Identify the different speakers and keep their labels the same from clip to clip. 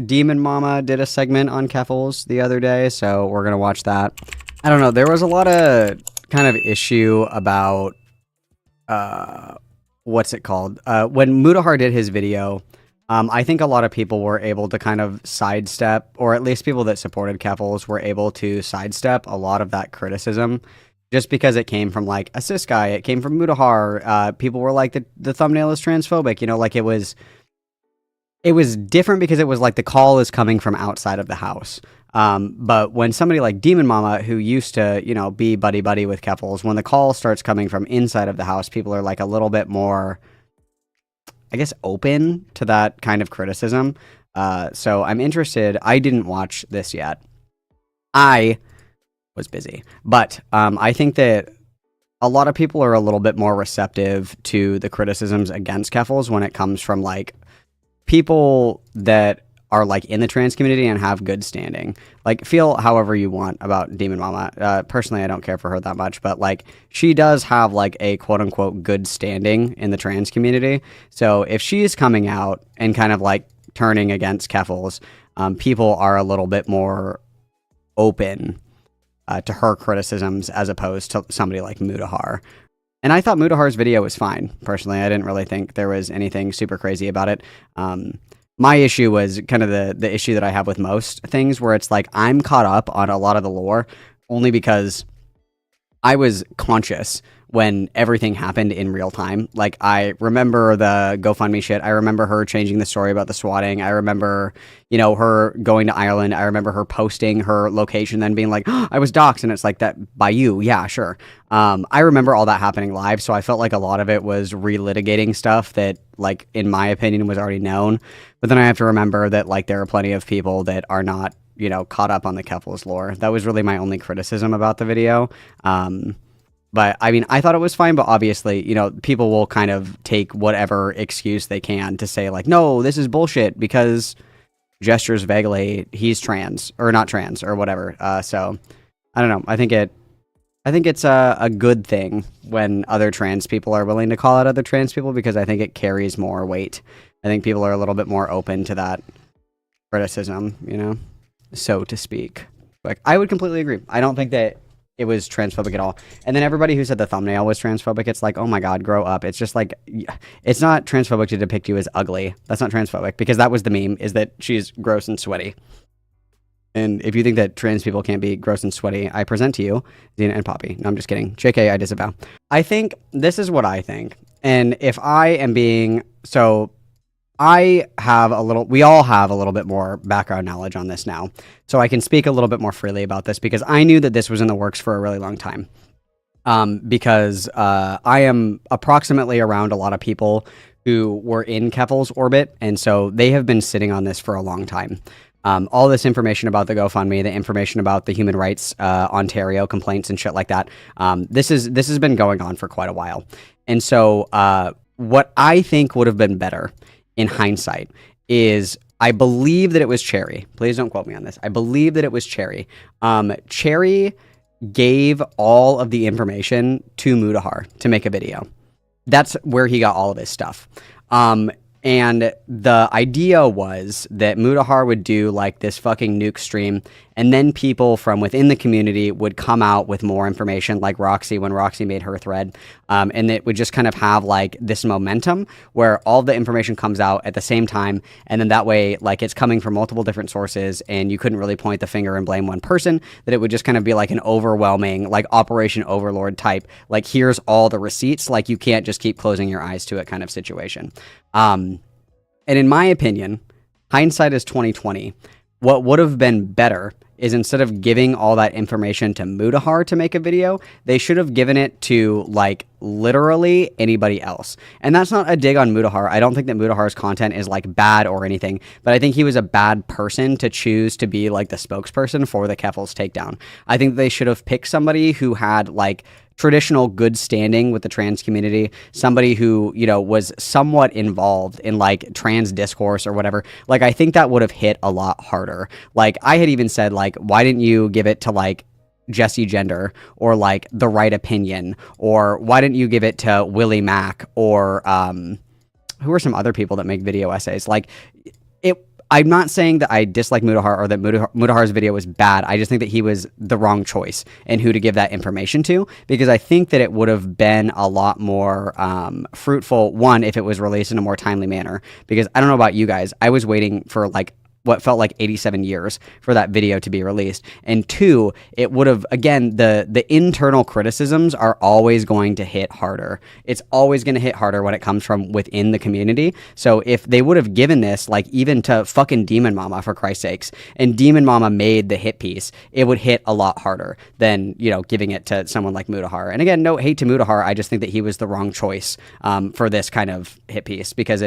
Speaker 1: Demon Mama did a segment on Keffals the other day, so we're gonna watch that. I don't know. There was a lot of kind of issue about what's it called? When Mutahar did his video, I think a lot of people were able to kind of sidestep, or at least people that supported Keffals were able to sidestep a lot of that criticism, just because it came from like a cis guy, it came from Mutahar. People were like the thumbnail is transphobic, you know, like it was different because it was like the call is coming from outside of the house. But when somebody like Demon Mama, who used to, you know, be buddy-buddy with Keffals, when the call starts coming from inside of the house, people are like a little bit more, I guess, open to that kind of criticism. So I'm interested. I didn't watch this yet. I was busy. But I think that a lot of people are a little bit more receptive to the criticisms against Keffals when it comes from like people that are like in the trans community and have good standing. Like, feel however you want about Demon Mama. Personally, I don't care for her that much, but like she does have like a quote unquote good standing in the trans community. So if she's coming out and kind of like turning against Keffals, people are a little bit more open to her criticisms as opposed to somebody like Mutahar. And I thought Mutahar's video was fine. Personally, I didn't really think there was anything super crazy about it. My issue was kind of the issue that I have with most things, where it's like I'm caught up on a lot of the lore only because I was conscious when everything happened in real time. Like, I remember the GoFundMe shit. I remember her changing the story about the swatting. I remember, you know, her going to Ireland. I remember her posting her location, then being like, oh, I was doxxed. And it's like, that by you. Yeah, sure. I remember all that happening live. So I felt like a lot of it was relitigating stuff that, like, in my opinion, was already known. But then I have to remember that, like, there are plenty of people that are not, you know, caught up on the Keffals lore. That was really my only criticism about the video. But I mean, I thought it was fine, but obviously, you know, people will kind of take whatever excuse they can to say like, no, this is bullshit because gestures vaguely he's trans or not trans or whatever. So I don't know. I think it's a good thing when other trans people are willing to call out other trans people, because I think it carries more weight. I think people are a little bit more open to that criticism, you know, so to speak. Like, I would completely agree. I don't think that it was transphobic at all. And then everybody who said the thumbnail was transphobic, it's like, oh my god, grow up. It's just like, it's not transphobic to depict you as ugly. That's not transphobic, because that was the meme, is that she's gross and sweaty. And if you think that trans people can't be gross and sweaty, I present to you Xena and Poppy. No, I'm just kidding. JK, I disavow. I think this is what I think. And if I am being, so we all have a little bit more background knowledge on this now. So I can speak a little bit more freely about this, because I knew that this was in the works for a really long time. Because I am approximately around a lot of people who were in Keffals' orbit, and so they have been sitting on this for a long time. All this information about the GoFundMe, the information about the Human Rights Ontario complaints and shit like that, this has been going on for quite a while. And so what I think would have been better in hindsight is, I believe that it was Cherry. Please don't quote me on this. I believe that it was Cherry. Cherry gave all of the information to Mutahar to make a video. That's where he got all of his stuff. And the idea was that Mutahar would do like this fucking nuke stream, and then people from within the community would come out with more information, like Roxy, when Roxy made her thread. And it would just kind of have like this momentum where all the information comes out at the same time. And then that way, like, it's coming from multiple different sources, and you couldn't really point the finger and blame one person, that it would just kind of be like an overwhelming, like Operation Overlord type, like, here's all the receipts, like, you can't just keep closing your eyes to it kind of situation. And in my opinion, hindsight is 2020. What would have been better is, instead of giving all that information to Mutahar to make a video, they should have given it to, like, literally anybody else. And that's not a dig on Mutahar. I don't think that Mutahar's content is, like, bad or anything, but I think he was a bad person to choose to be, like, the spokesperson for the Keffals takedown. I think they should have picked somebody who had, like, traditional good standing with the trans community, somebody who, you know, was somewhat involved in like trans discourse or whatever. Like, I think that would have hit a lot harder. Like, I had even said, like, why didn't you give it to like Jesse Gender or like The Right Opinion, or why didn't you give it to Willie Mack, or who are some other people that make video essays? Like, I'm not saying that I dislike Mutahar or that Mutahar's video was bad. I just think that he was the wrong choice in who to give that information to, because I think that it would have been a lot more fruitful, one, if it was released in a more timely manner. Because I don't know about you guys, I was waiting for like what felt like 87 years for that video to be released. And two, it would have, again, the internal criticisms are always going to hit harder. It's always going to hit harder when it comes from within the community. So if they would have given this, like, even to fucking Demon Mama, for Christ's sakes, and Demon Mama made the hit piece, it would hit a lot harder than, you know, giving it to someone like Mutahar. And again, no hate to Mutahar, I just think that he was the wrong choice for this kind of hit piece, because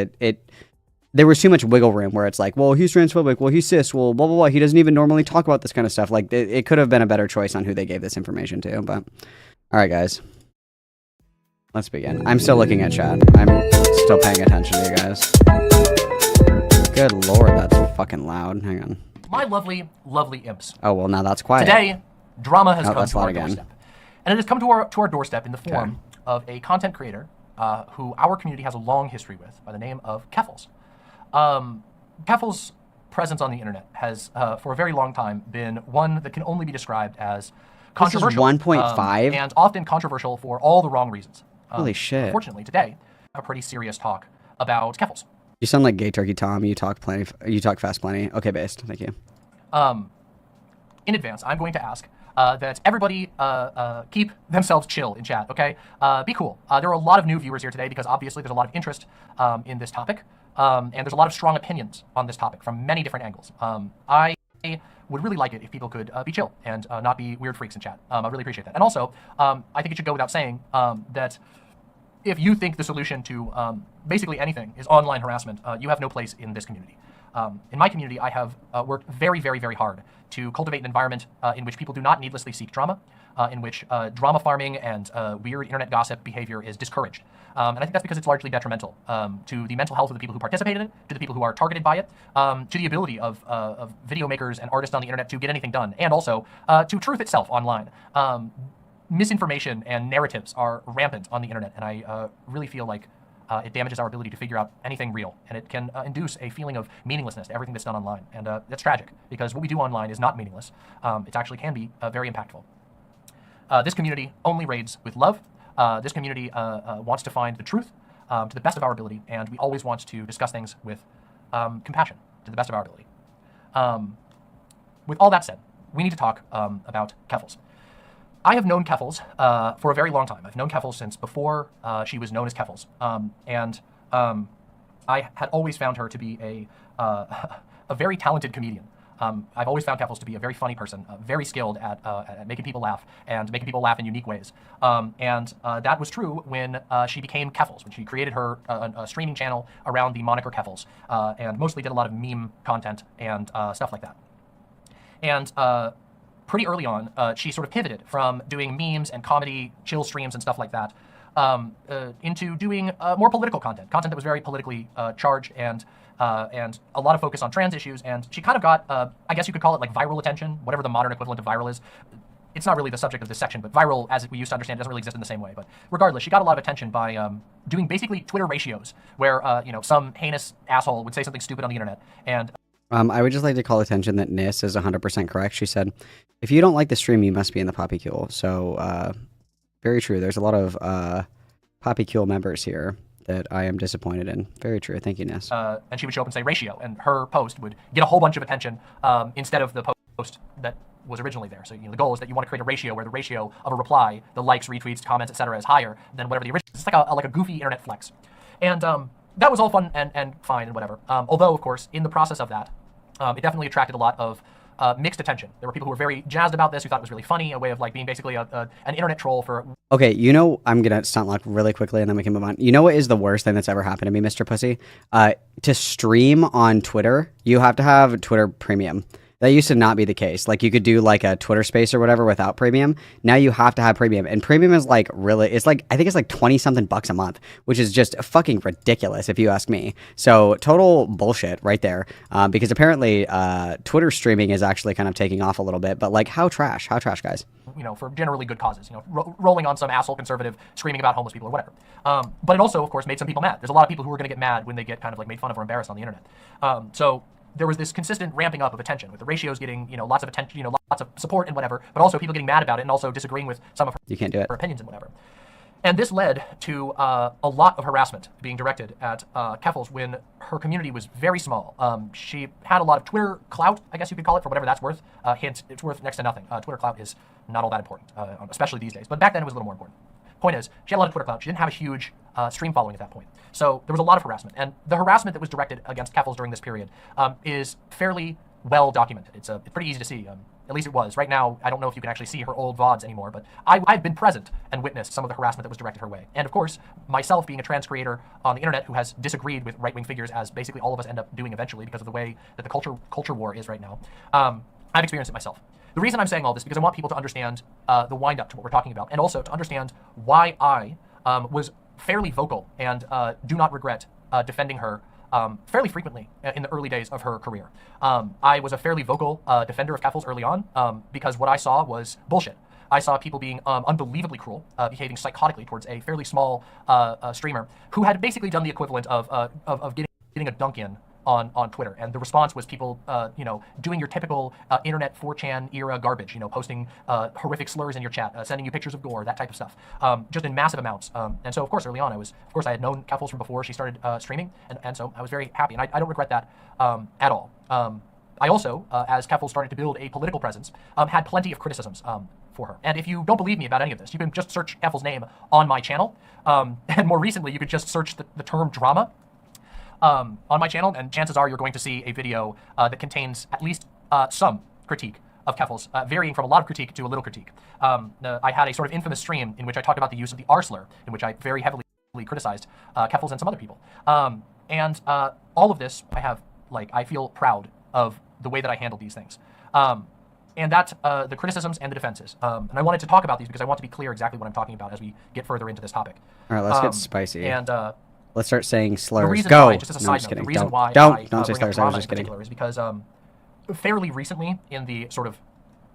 Speaker 1: there was too much wiggle room where it's like, well, he's transphobic, well, he's cis, well, blah, blah, blah. He doesn't even normally talk about this kind of stuff. Like, it could have been a better choice on who they gave this information to, but... All right, guys. Let's begin. I'm still looking at chat. I'm still paying attention to you guys. Good lord, that's fucking loud. Hang on.
Speaker 2: My lovely, lovely imps.
Speaker 1: Oh, well, now that's quiet.
Speaker 2: Today, drama has come to our
Speaker 1: again.
Speaker 2: doorstep. And it has come to our doorstep in the form of a content creator who our community has a long history with by the name of Keffals. Keffals' presence on the internet has, for a very long time, been one that can only be described as controversial.
Speaker 1: This is 1.5?
Speaker 2: And often controversial for all the wrong reasons.
Speaker 1: Holy shit.
Speaker 2: Unfortunately, today, a pretty serious talk about Keffals.
Speaker 1: You sound like Gay Turkey Tom. You talk fast plenty. Okay, based. Thank you.
Speaker 2: In advance, I'm going to ask that everybody keep themselves chill in chat, okay? Be cool. There are a lot of new viewers here today because obviously there's a lot of interest in this topic. And there's a lot of strong opinions on this topic from many different angles. I would really like it if people could be chill and not be weird freaks in chat. I really appreciate that. And also, I think it should go without saying that if you think the solution to basically anything is online harassment, you have no place in this community. In my community, I have worked very, very, very hard to cultivate an environment in which people do not needlessly seek drama, in which drama farming and weird internet gossip behavior is discouraged. And I think that's because it's largely detrimental to the mental health of the people who participate in it, to the people who are targeted by it, to the ability of video makers and artists on the internet to get anything done, and also to truth itself online. Misinformation and narratives are rampant on the internet, and I really feel like it damages our ability to figure out anything real, and it can induce a feeling of meaninglessness to everything that's done online, and that's tragic, because what we do online is not meaningless. It actually can be very impactful. This community only raids with love. This community wants to find the truth to the best of our ability, and we always want to discuss things with compassion to the best of our ability. With all that said, we need to talk about Keffals. I have known Keffals for a very long time. I've known Keffals since before she was known as Keffals, and I had always found her to be a very talented comedian. I've always found Keffals to be a very funny person, very skilled at making people laugh, and making people laugh in unique ways. And that was true when she became Keffals, when she created her a streaming channel around the moniker Keffals, and mostly did a lot of meme content and stuff like that. And pretty early on, she sort of pivoted from doing memes and comedy, chill streams and stuff like that, into doing more political content that was very politically charged, and a lot of focus on trans issues. And she kind of got, I guess you could call it like viral attention, whatever the modern equivalent of viral is. It's not really the subject of this section, but viral, as we used to understand, doesn't really exist in the same way. But regardless, she got a lot of attention by doing basically Twitter ratios, where some heinous asshole would say something stupid on the internet, and
Speaker 1: I would just like to call attention that Nis is 100% correct. She said, if you don't like the stream, you must be in the Poppycule. So, very true. There's a lot of Poppycule members here that I am disappointed in. Very true. Thank you, Nis.
Speaker 2: And she would show up and say ratio, and her post would get a whole bunch of attention instead of the post that was originally there. So the goal is that you want to create a ratio where the ratio of a reply, the likes, retweets, comments, etc., is higher than whatever the original. It's like a goofy internet flex. And that was all fun and fine and whatever. Although, of course, in the process of that, it definitely attracted a lot of mixed attention. There were people who were very jazzed about this, who thought it was really funny, a way of like being basically an internet troll for...
Speaker 1: Okay, I'm going to stunt lock really quickly and then we can move on. You know what is the worst thing that's ever happened to me, Mr. Pussy? To stream on Twitter, you have to have Twitter Premium. That used to not be the case. Like, you could do like a Twitter space or whatever without premium. Now you have to have premium. And premium is like really, it's like, I think it's like 20 something bucks a month, which is just fucking ridiculous if you ask me. So total bullshit right there. Because apparently Twitter streaming is actually kind of taking off a little bit, but like how trash guys?
Speaker 2: For generally good causes, rolling on some asshole conservative screaming about homeless people or whatever. But it also, of course, made some people mad. There's a lot of people who are going to get mad when they get kind of like made fun of or embarrassed on the internet. So there was this consistent ramping up of attention, with the ratios getting, lots of attention, lots of support and whatever, but also people getting mad about it and also disagreeing with some of
Speaker 1: You can't do it.
Speaker 2: her opinions and whatever. And this led to a lot of harassment being directed at Keffals when her community was very small. She had a lot of Twitter clout, I guess you could call it, for whatever that's worth. Hint, it's worth next to nothing. Twitter clout is not all that important, especially these days. But back then it was a little more important. Point is, she had a lot of Twitter clout. She didn't have a huge stream following at that point. So there was a lot of harassment. And the harassment that was directed against Keffals during this period is fairly well documented. It's pretty easy to see. At least it was. Right now, I don't know if you can actually see her old VODs anymore, but I've been present and witnessed some of the harassment that was directed her way. And of course, myself being a trans creator on the internet who has disagreed with right-wing figures, as basically all of us end up doing eventually because of the way that the culture war is right now, I've experienced it myself. The reason I'm saying all this is because I want people to understand the wind-up to what we're talking about, and also to understand why I was fairly vocal and do not regret defending her fairly frequently in the early days of her career. I was a fairly vocal defender of Keffals early on because what I saw was bullshit. I saw people being unbelievably cruel, behaving psychotically towards a fairly small streamer who had basically done the equivalent of getting a dunk in on Twitter. And the response was people, doing your typical internet 4chan era garbage, posting horrific slurs in your chat, sending you pictures of gore, that type of stuff, just in massive amounts. And so, of course, early on, I had known Keffals from before she started streaming, and so I was very happy. And I don't regret that at all. I also, as Keffals started to build a political presence, had plenty of criticisms for her. And if you don't believe me about any of this, you can just search Keffals' name on my channel. And more recently, you could just search the term drama on my channel, and chances are you're going to see a video that contains at least some critique of Keffals, varying from a lot of critique to a little critique. I had a sort of infamous stream in which I talked about the use of the R slur, in which I very heavily criticized Keffals and some other people. And all of this, I feel proud of the way that I handled these things. And that the criticisms and the defenses. And I wanted to talk about these because I want to be clear exactly what I'm talking about as we get further into this topic.
Speaker 1: All right, let's get spicy.
Speaker 2: And
Speaker 1: let's start saying slurs.
Speaker 2: The reason
Speaker 1: Go.
Speaker 2: why, just as a
Speaker 1: No, I'm
Speaker 2: side
Speaker 1: just
Speaker 2: note,
Speaker 1: kidding.
Speaker 2: the reason why
Speaker 1: Don't say
Speaker 2: bring up
Speaker 1: slurs. I was
Speaker 2: drama
Speaker 1: just
Speaker 2: in
Speaker 1: kidding.
Speaker 2: particular is because fairly recently in the sort of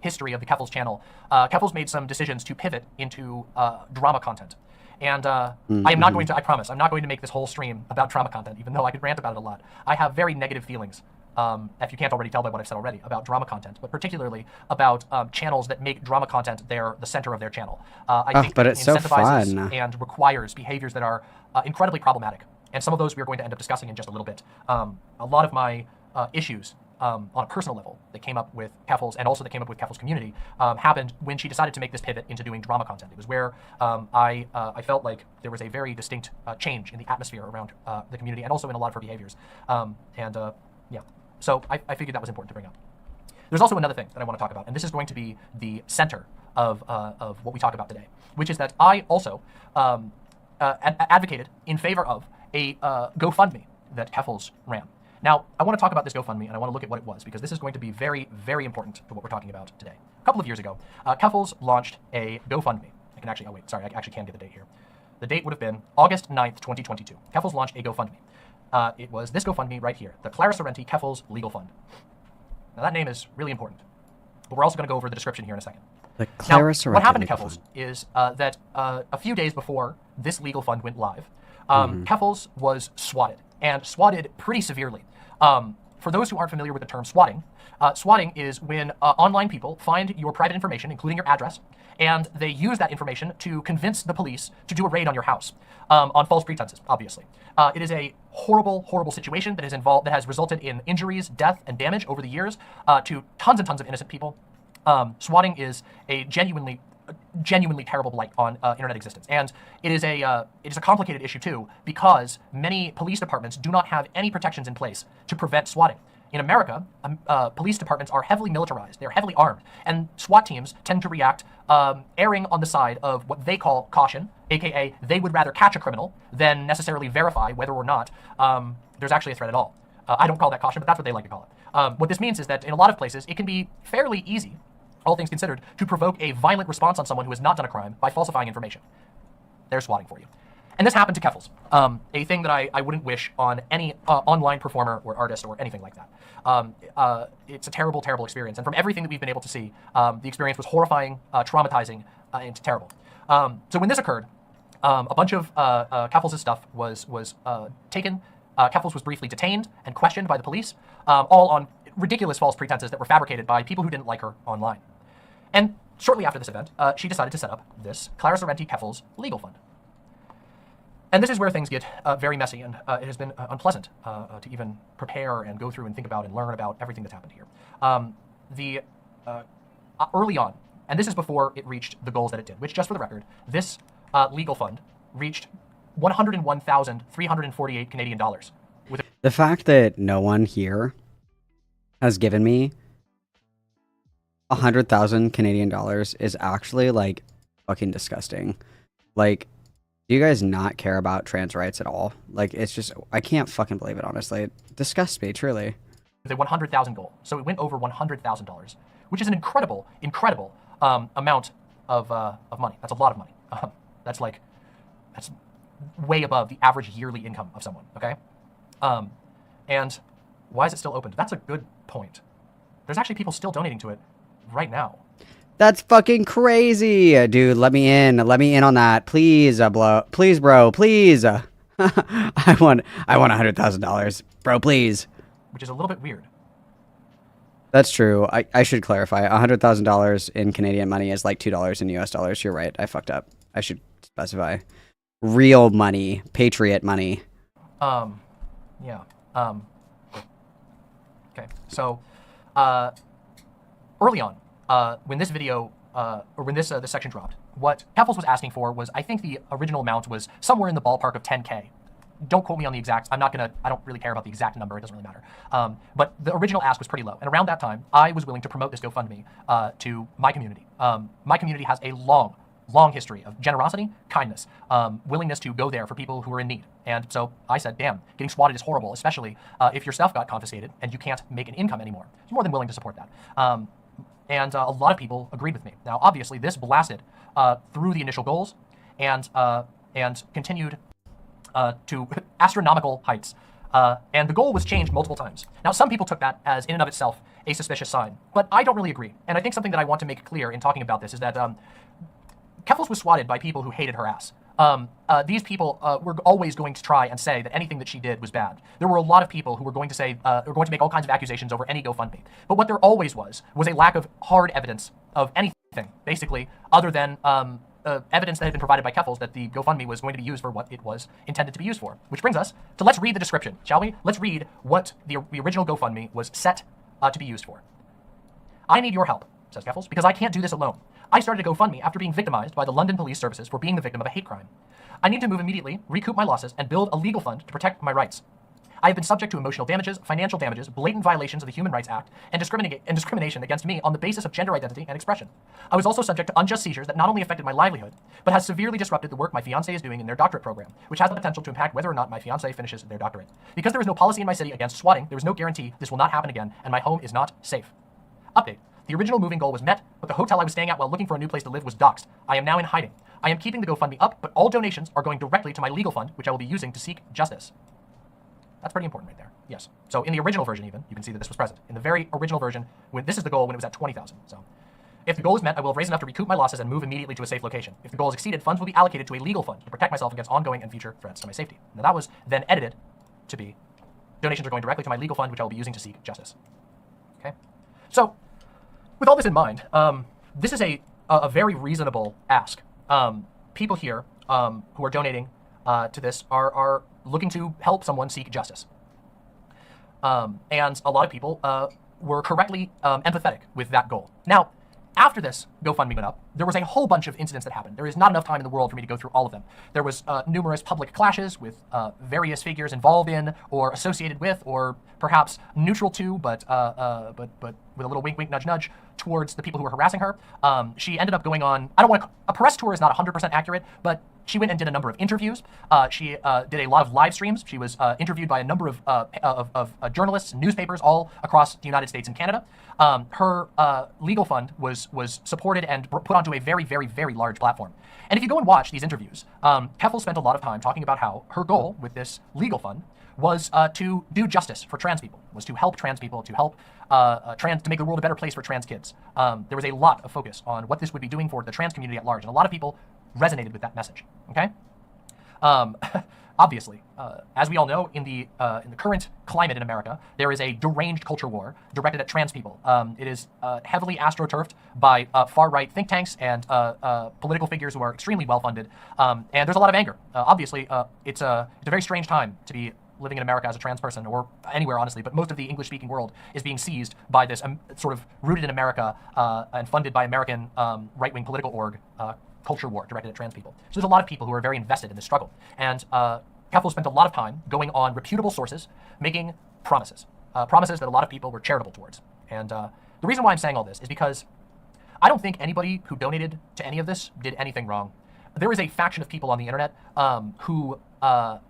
Speaker 2: history of the Keffals channel, Keffals made some decisions to pivot into drama content. And I am not going to, I promise, I'm not going to make this whole stream about drama content, even though I could rant about it a lot. I have very negative feelings, if you can't already tell by what I've said already, about drama content, but particularly about channels that make drama content the center of their channel. I think
Speaker 1: but it's so
Speaker 2: incentivizes
Speaker 1: fun.
Speaker 2: and requires behaviors that are incredibly problematic. And some of those we are going to end up discussing in just a little bit. A lot of my issues on a personal level that came up with Keffals, and also that came up with Keffals' community, happened when she decided to make this pivot into doing drama content. It was where I felt like there was a very distinct change in the atmosphere around the community, and also in a lot of her behaviors. Yeah, so I figured that was important to bring up. There's also another thing that I want to talk about, and this is going to be the center of what we talk about today, which is that I also advocated in favor of a GoFundMe that Keffals ran. Now, I want to talk about this GoFundMe, and I want to look at what it was, because this is going to be very, very important to what we're talking about today. A couple of years ago, Keffals launched a GoFundMe. I actually can get the date here. The date would have been August 9th, 2022. Keffals launched a GoFundMe. It was this GoFundMe right here, the Clara Sorrenti Keffals Legal Fund. Now, that name is really important, but we're also going to go over the description here in a second.
Speaker 1: The Clara Sorrenti.
Speaker 2: What happened to Keffals is that a few days before this legal fund went live, Keffals was swatted, and swatted pretty severely. For those who aren't familiar with the term swatting, swatting is when online people find your private information, including your address, and they use that information to convince the police to do a raid on your house on false pretenses, obviously. It is a horrible, horrible situation that has resulted in injuries, death, and damage over the years to tons and tons of innocent people. Swatting is a genuinely terrible blight on internet existence, and it is a complicated issue too, because many police departments do not have any protections in place to prevent swatting. In America, police departments are heavily militarized, they're heavily armed, and SWAT teams tend to react erring on the side of what they call caution, aka they would rather catch a criminal than necessarily verify whether or not there's actually a threat at all. I don't call that caution, but that's what they like to call it. What this means is that in a lot of places, it can be fairly easy, all things considered, to provoke a violent response on someone who has not done a crime by falsifying information. There's swatting for you. And this happened to Keffals, a thing that I wouldn't wish on any online performer or artist or anything like that. It's a terrible, terrible experience. And from everything that we've been able to see, the experience was horrifying, traumatizing, and terrible. So when this occurred, a bunch of Keffals' stuff was taken Keffals was briefly detained and questioned by the police, all on ridiculous false pretenses that were fabricated by people who didn't like her online. And shortly after this event, she decided to set up this Clara Sorrenti Keffals legal fund. And this is where things get very messy, and it has been unpleasant to even prepare and go through and think about and learn about everything that's happened here. Early on, and this is before it reached the goals that it did, which, just for the record, this legal fund reached 101,348 Canadian dollars.
Speaker 1: The fact that no one here has given me 100,000 Canadian dollars is actually like fucking disgusting. Like, do you guys not care about trans rights at all? Like, it's just, I can't fucking believe it, honestly. It disgusts me, truly.
Speaker 2: The 100,000 goal. So it went over $100,000, which is an incredible amount of money. That's a lot of money. That's way above the average yearly income of someone, okay? And why is it still open? That's a good point. There's actually people still donating to it right now.
Speaker 1: That's fucking crazy, dude. Let me in on that, please, please, bro, please. I want $100,000, bro, please.
Speaker 2: Which is a little bit weird.
Speaker 1: That's true. I should clarify. $100,000 in Canadian money is like $2 in US dollars. You're right. I fucked up. I should specify. Real money, patriot money.
Speaker 2: Yeah. Okay. So, early on, when this video, or when this section dropped, what Keffals was asking for was, I think the original amount was somewhere in the ballpark of 10K. Don't quote me on the exact, I don't really care about the exact number, it doesn't really matter. But the original ask was pretty low. And around that time, I was willing to promote this GoFundMe to my community. My community has a long history of generosity, kindness, willingness to go there for people who are in need. And so I said, damn, getting swatted is horrible, especially if your stuff got confiscated and you can't make an income anymore. I was more than willing to support that. And a lot of people agreed with me. Now, obviously, this blasted through the initial goals and continued to astronomical heights. And the goal was changed multiple times. Now, some people took that as, in and of itself, a suspicious sign. But I don't really agree. And I think something that I want to make clear in talking about this is that Keffals was swatted by people who hated her ass. These people were always going to try and say that anything that she did was bad. There were a lot of people who were going to say, were going to make all kinds of accusations over any GoFundMe. But what there always was a lack of hard evidence of anything, basically, other than evidence that had been provided by Keffals that the GoFundMe was going to be used for what it was intended to be used for. Which brings us to, let's read the description, shall we? Let's read what the original GoFundMe was set to be used for. I need your help, says Keffals, because I can't do this alone. I started a GoFundMe after being victimized by the London Police Services for being the victim of a hate crime. I need to move immediately, recoup my losses, and build a legal fund to protect my rights. I have been subject to emotional damages, financial damages, blatant violations of the Human Rights Act, and discrimination against me on the basis of gender identity and expression. I was also subject to unjust seizures that not only affected my livelihood, but has severely disrupted the work my fiancé is doing in their doctorate program, which has the potential to impact whether or not my fiancé finishes their doctorate. Because there is no policy in my city against swatting, there is no guarantee this will not happen again, and my home is not safe. Update. The original moving goal was met, but the hotel I was staying at while looking for a new place to live was doxed. I am now in hiding. I am keeping the GoFundMe up, but all donations are going directly to my legal fund, which I will be using to seek justice. That's pretty important right there. Yes. So in the original version even, you can see that this was present. In the very original version, when this is the goal when it was at 20,000. So if the goal is met, I will have raised enough to recoup my losses and move immediately to a safe location. If the goal is exceeded, funds will be allocated to a legal fund to protect myself against ongoing and future threats to my safety. Now that was then edited to be, donations are going directly to my legal fund, which I will be using to seek justice. Okay. So with all this in mind, this is a very reasonable ask. People here who are donating to this are looking to help someone seek justice. And a lot of people were correctly empathetic with that goal. Now, after this GoFundMe went up, there was a whole bunch of incidents that happened. There is not enough time in the world for me to go through all of them. There was numerous public clashes with various figures involved in, or associated with, or perhaps neutral to, but with a little wink, wink, nudge, nudge towards the people who were harassing her. She ended up going on, a press tour is not 100% accurate, but she went and did a number of interviews. She did a lot of live streams. She was interviewed by a number of journalists, newspapers all across the United States and Canada. Her legal fund was supported and put onto a very, very, very large platform. And if you go and watch these interviews, Keffals spent a lot of time talking about how her goal with this legal fund was to do justice for trans people, was to help trans people, to help to make the world a better place for trans kids. There was a lot of focus on what this would be doing for the trans community at large, and a lot of people resonated with that message, okay? obviously, as we all know, in the current climate in America, there is a deranged culture war directed at trans people. It is heavily astroturfed by far-right think tanks and political figures who are extremely well-funded, and there's a lot of anger. Obviously, it's a very strange time to be living in America as a trans person, or anywhere, honestly, but most of the English-speaking world is being seized by this sort of rooted in America and funded by American right-wing political org culture war directed at trans people. So there's a lot of people who are very invested in this struggle. And Keffals spent a lot of time going on reputable sources, making promises. Promises that a lot of people were charitable towards. And the reason why I'm saying all this is because I don't think anybody who donated to any of this did anything wrong. There is a faction of people on the internet who are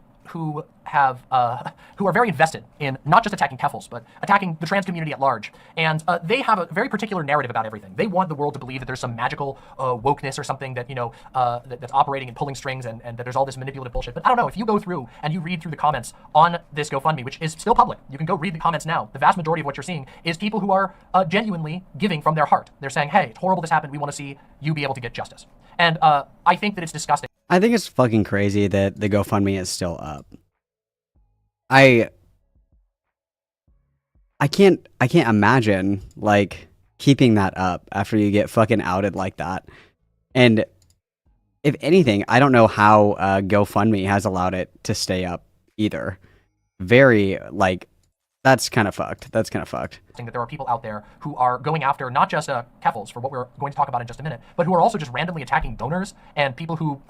Speaker 2: very invested in not just attacking Keffals, but attacking the trans community at large. And they have a very particular narrative about everything. They want the world to believe that there's some magical wokeness or something that, that's operating and pulling strings, and that there's all this manipulative bullshit. But I don't know, if you go through and you read through the comments on this GoFundMe, which is still public, you can go read the comments now. The vast majority of what you're seeing is people who are genuinely giving from their heart. They're saying, hey, it's horrible this happened. We want to see you be able to get justice. And I think that it's disgusting.
Speaker 1: I think it's fucking crazy that the GoFundMe is still up. I can't imagine like keeping that up after you get fucking outed like that. And if anything, I don't know how GoFundMe has allowed it to stay up either. Very like, that's kind of fucked. That's kind of fucked.
Speaker 2: That there are people out there who are going after not just Keffals, for what we're going to talk about in just a minute, but who are also just randomly attacking donors and people who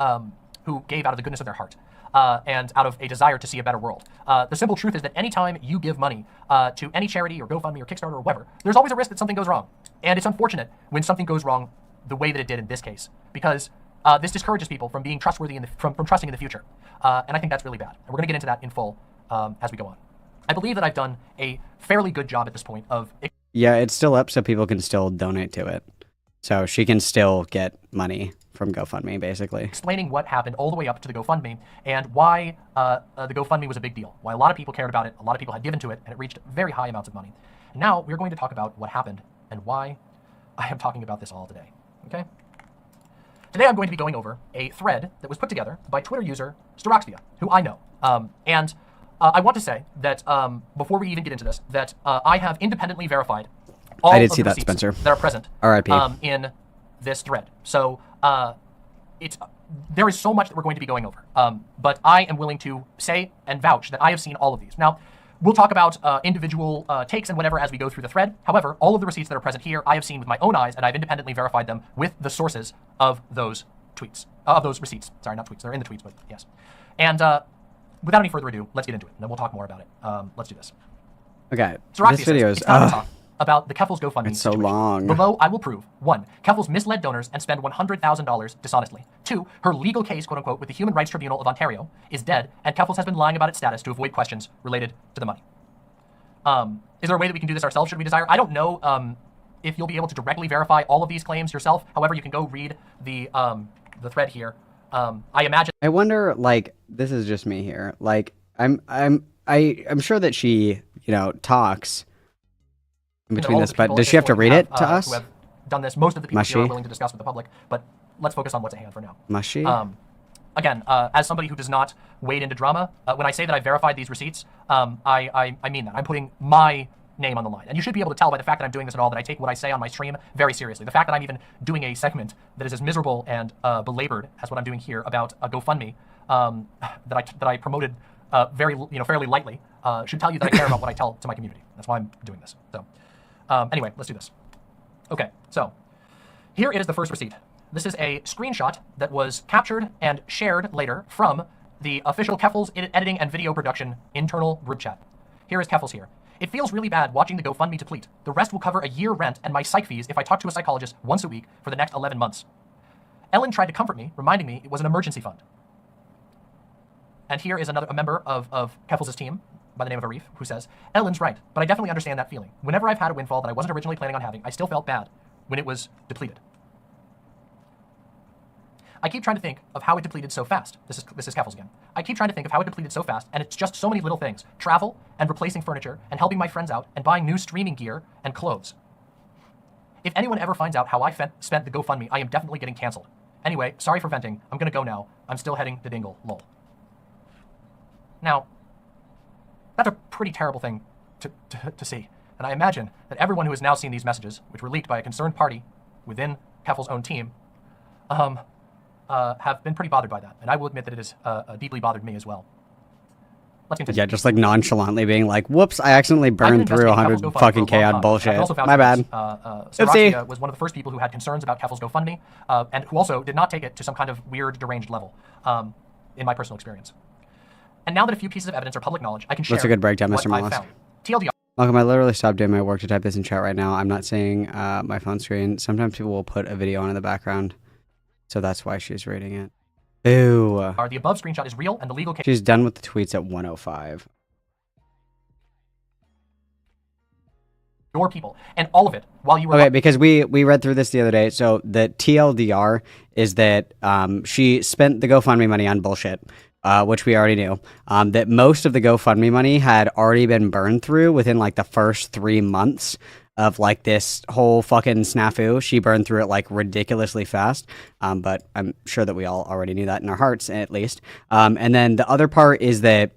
Speaker 2: gave out of the goodness of their heart and out of a desire to see a better world. The simple truth is that anytime you give money to any charity or GoFundMe or Kickstarter or whatever, there's always a risk that something goes wrong. And it's unfortunate when something goes wrong the way that it did in this case, because this discourages people from being trustworthy from trusting in the future. And I think that's really bad. And we're going to get into that in full as we go on. I believe that I've done a fairly good job at this point of...
Speaker 1: Yeah, it's still up so people can still donate to it. So she can still get money from GoFundMe, basically.
Speaker 2: Explaining what happened all the way up to the GoFundMe and why the GoFundMe was a big deal. Why a lot of people cared about it, a lot of people had given to it, and it reached very high amounts of money. And now we're going to talk about what happened and why I am talking about this all today, okay? Today I'm going to be going over a thread that was put together by Twitter user Staroxvia, who I know. I want to say that before we even get into this, that I have independently verified all of the receipts
Speaker 1: Spencer.
Speaker 2: that are present
Speaker 1: R.I.P.
Speaker 2: In this thread. So there is so much that we're going to be going over, but I am willing to say and vouch that I have seen all of these. Now, we'll talk about individual takes and whatever as we go through the thread. However, all of the receipts that are present here, I have seen with my own eyes, and I've independently verified them with the sources of those tweets, of those receipts. Sorry, not tweets. They're in the tweets, but yes. And without any further ado, let's get into it, and then we'll talk more about it. Let's do this.
Speaker 1: Okay,
Speaker 2: So
Speaker 1: this video is...
Speaker 2: about the Keffals GoFundMe
Speaker 1: It's so
Speaker 2: situation.
Speaker 1: long.
Speaker 2: Below, I will prove, 1, Keffals misled donors and spent $100,000 dishonestly. 2, her legal case, quote unquote, with the Human Rights Tribunal of Ontario is dead, and Keffals has been lying about its status to avoid questions related to the money. Is there a way that we can do this ourselves, should we desire? I don't know if you'll be able to directly verify all of these claims yourself. However, you can go read the thread here. I imagine...
Speaker 1: I wonder, like, this is just me here. Like, I'm sure that she, talks in between this, but does she have to read it to us?
Speaker 2: Who have done this. Most of the people here are willing to discuss with the public, but let's focus on what's at hand for now.
Speaker 1: Must she?
Speaker 2: Again, as somebody who does not wade into drama, when I say that I verified these receipts, I mean that. I'm putting my name on the line. And you should be able to tell by the fact that I'm doing this and all that I take what I say on my stream very seriously. The fact that I'm even doing a segment that is as miserable and belabored as what I'm doing here about a GoFundMe that I promoted fairly lightly should tell you that I care about what I tell to my community. That's why I'm doing this. So anyway, let's do this. Okay, so here is the first receipt. This is a screenshot that was captured and shared later from the official Keffals editing and video production internal group chat. Here is Keffals here. It feels really bad watching the GoFundMe deplete. The rest will cover a year rent and my psych fees if I talk to a psychologist once a week for the next 11 months. Ellen tried to comfort me, reminding me it was an emergency fund. And here is a member of Keffals' team by the name of Arif, who says, Ellen's right, but I definitely understand that feeling. Whenever I've had a windfall that I wasn't originally planning on having, I still felt bad when it was depleted. I keep trying to think of how it depleted so fast. This is Keffals again. I keep trying to think of how it depleted so fast, and it's just so many little things. Travel, and replacing furniture, and helping my friends out, and buying new streaming gear, and clothes. If anyone ever finds out how I spent the GoFundMe, I am definitely getting canceled. Anyway, sorry for venting. I'm gonna go now. I'm still heading to Dingle, lol. Now, that's a pretty terrible thing to see. And I imagine that everyone who has now seen these messages, which were leaked by a concerned party within Keffals' own team, have been pretty bothered by that. And I will admit that it has deeply bothered me as well. Let's continue.
Speaker 1: Yeah, just like nonchalantly being like, whoops, I accidentally burned through 100 fucking K on bullshit. My bad.
Speaker 2: Saraxia was one of the first people who had concerns about Keffals' GoFundMe, and who also did not take it to some kind of weird, deranged level, in my personal experience. And now that a few pieces of evidence are public knowledge, I can share
Speaker 1: That's a good breakdown,
Speaker 2: what
Speaker 1: Mr.
Speaker 2: I've
Speaker 1: Mollusk.
Speaker 2: found. TLDR.
Speaker 1: Welcome, I literally stopped doing my work to type this in chat right now. I'm not seeing my phone screen. Sometimes people will put a video on in the background, so that's why she's reading it. Ew.
Speaker 2: The above screenshot is real, and the legal case.
Speaker 1: She's done with the tweets at 1:05.
Speaker 2: Your people, and all of it while you were.
Speaker 1: Okay, because we read through this the other day. So the TLDR is that she spent the GoFundMe money on bullshit, which we already knew. That most of the GoFundMe money had already been burned through within like the first 3 months of like this whole fucking snafu. She burned through it like ridiculously fast. But I'm sure that we all already knew that in our hearts, at least. And then the other part is that,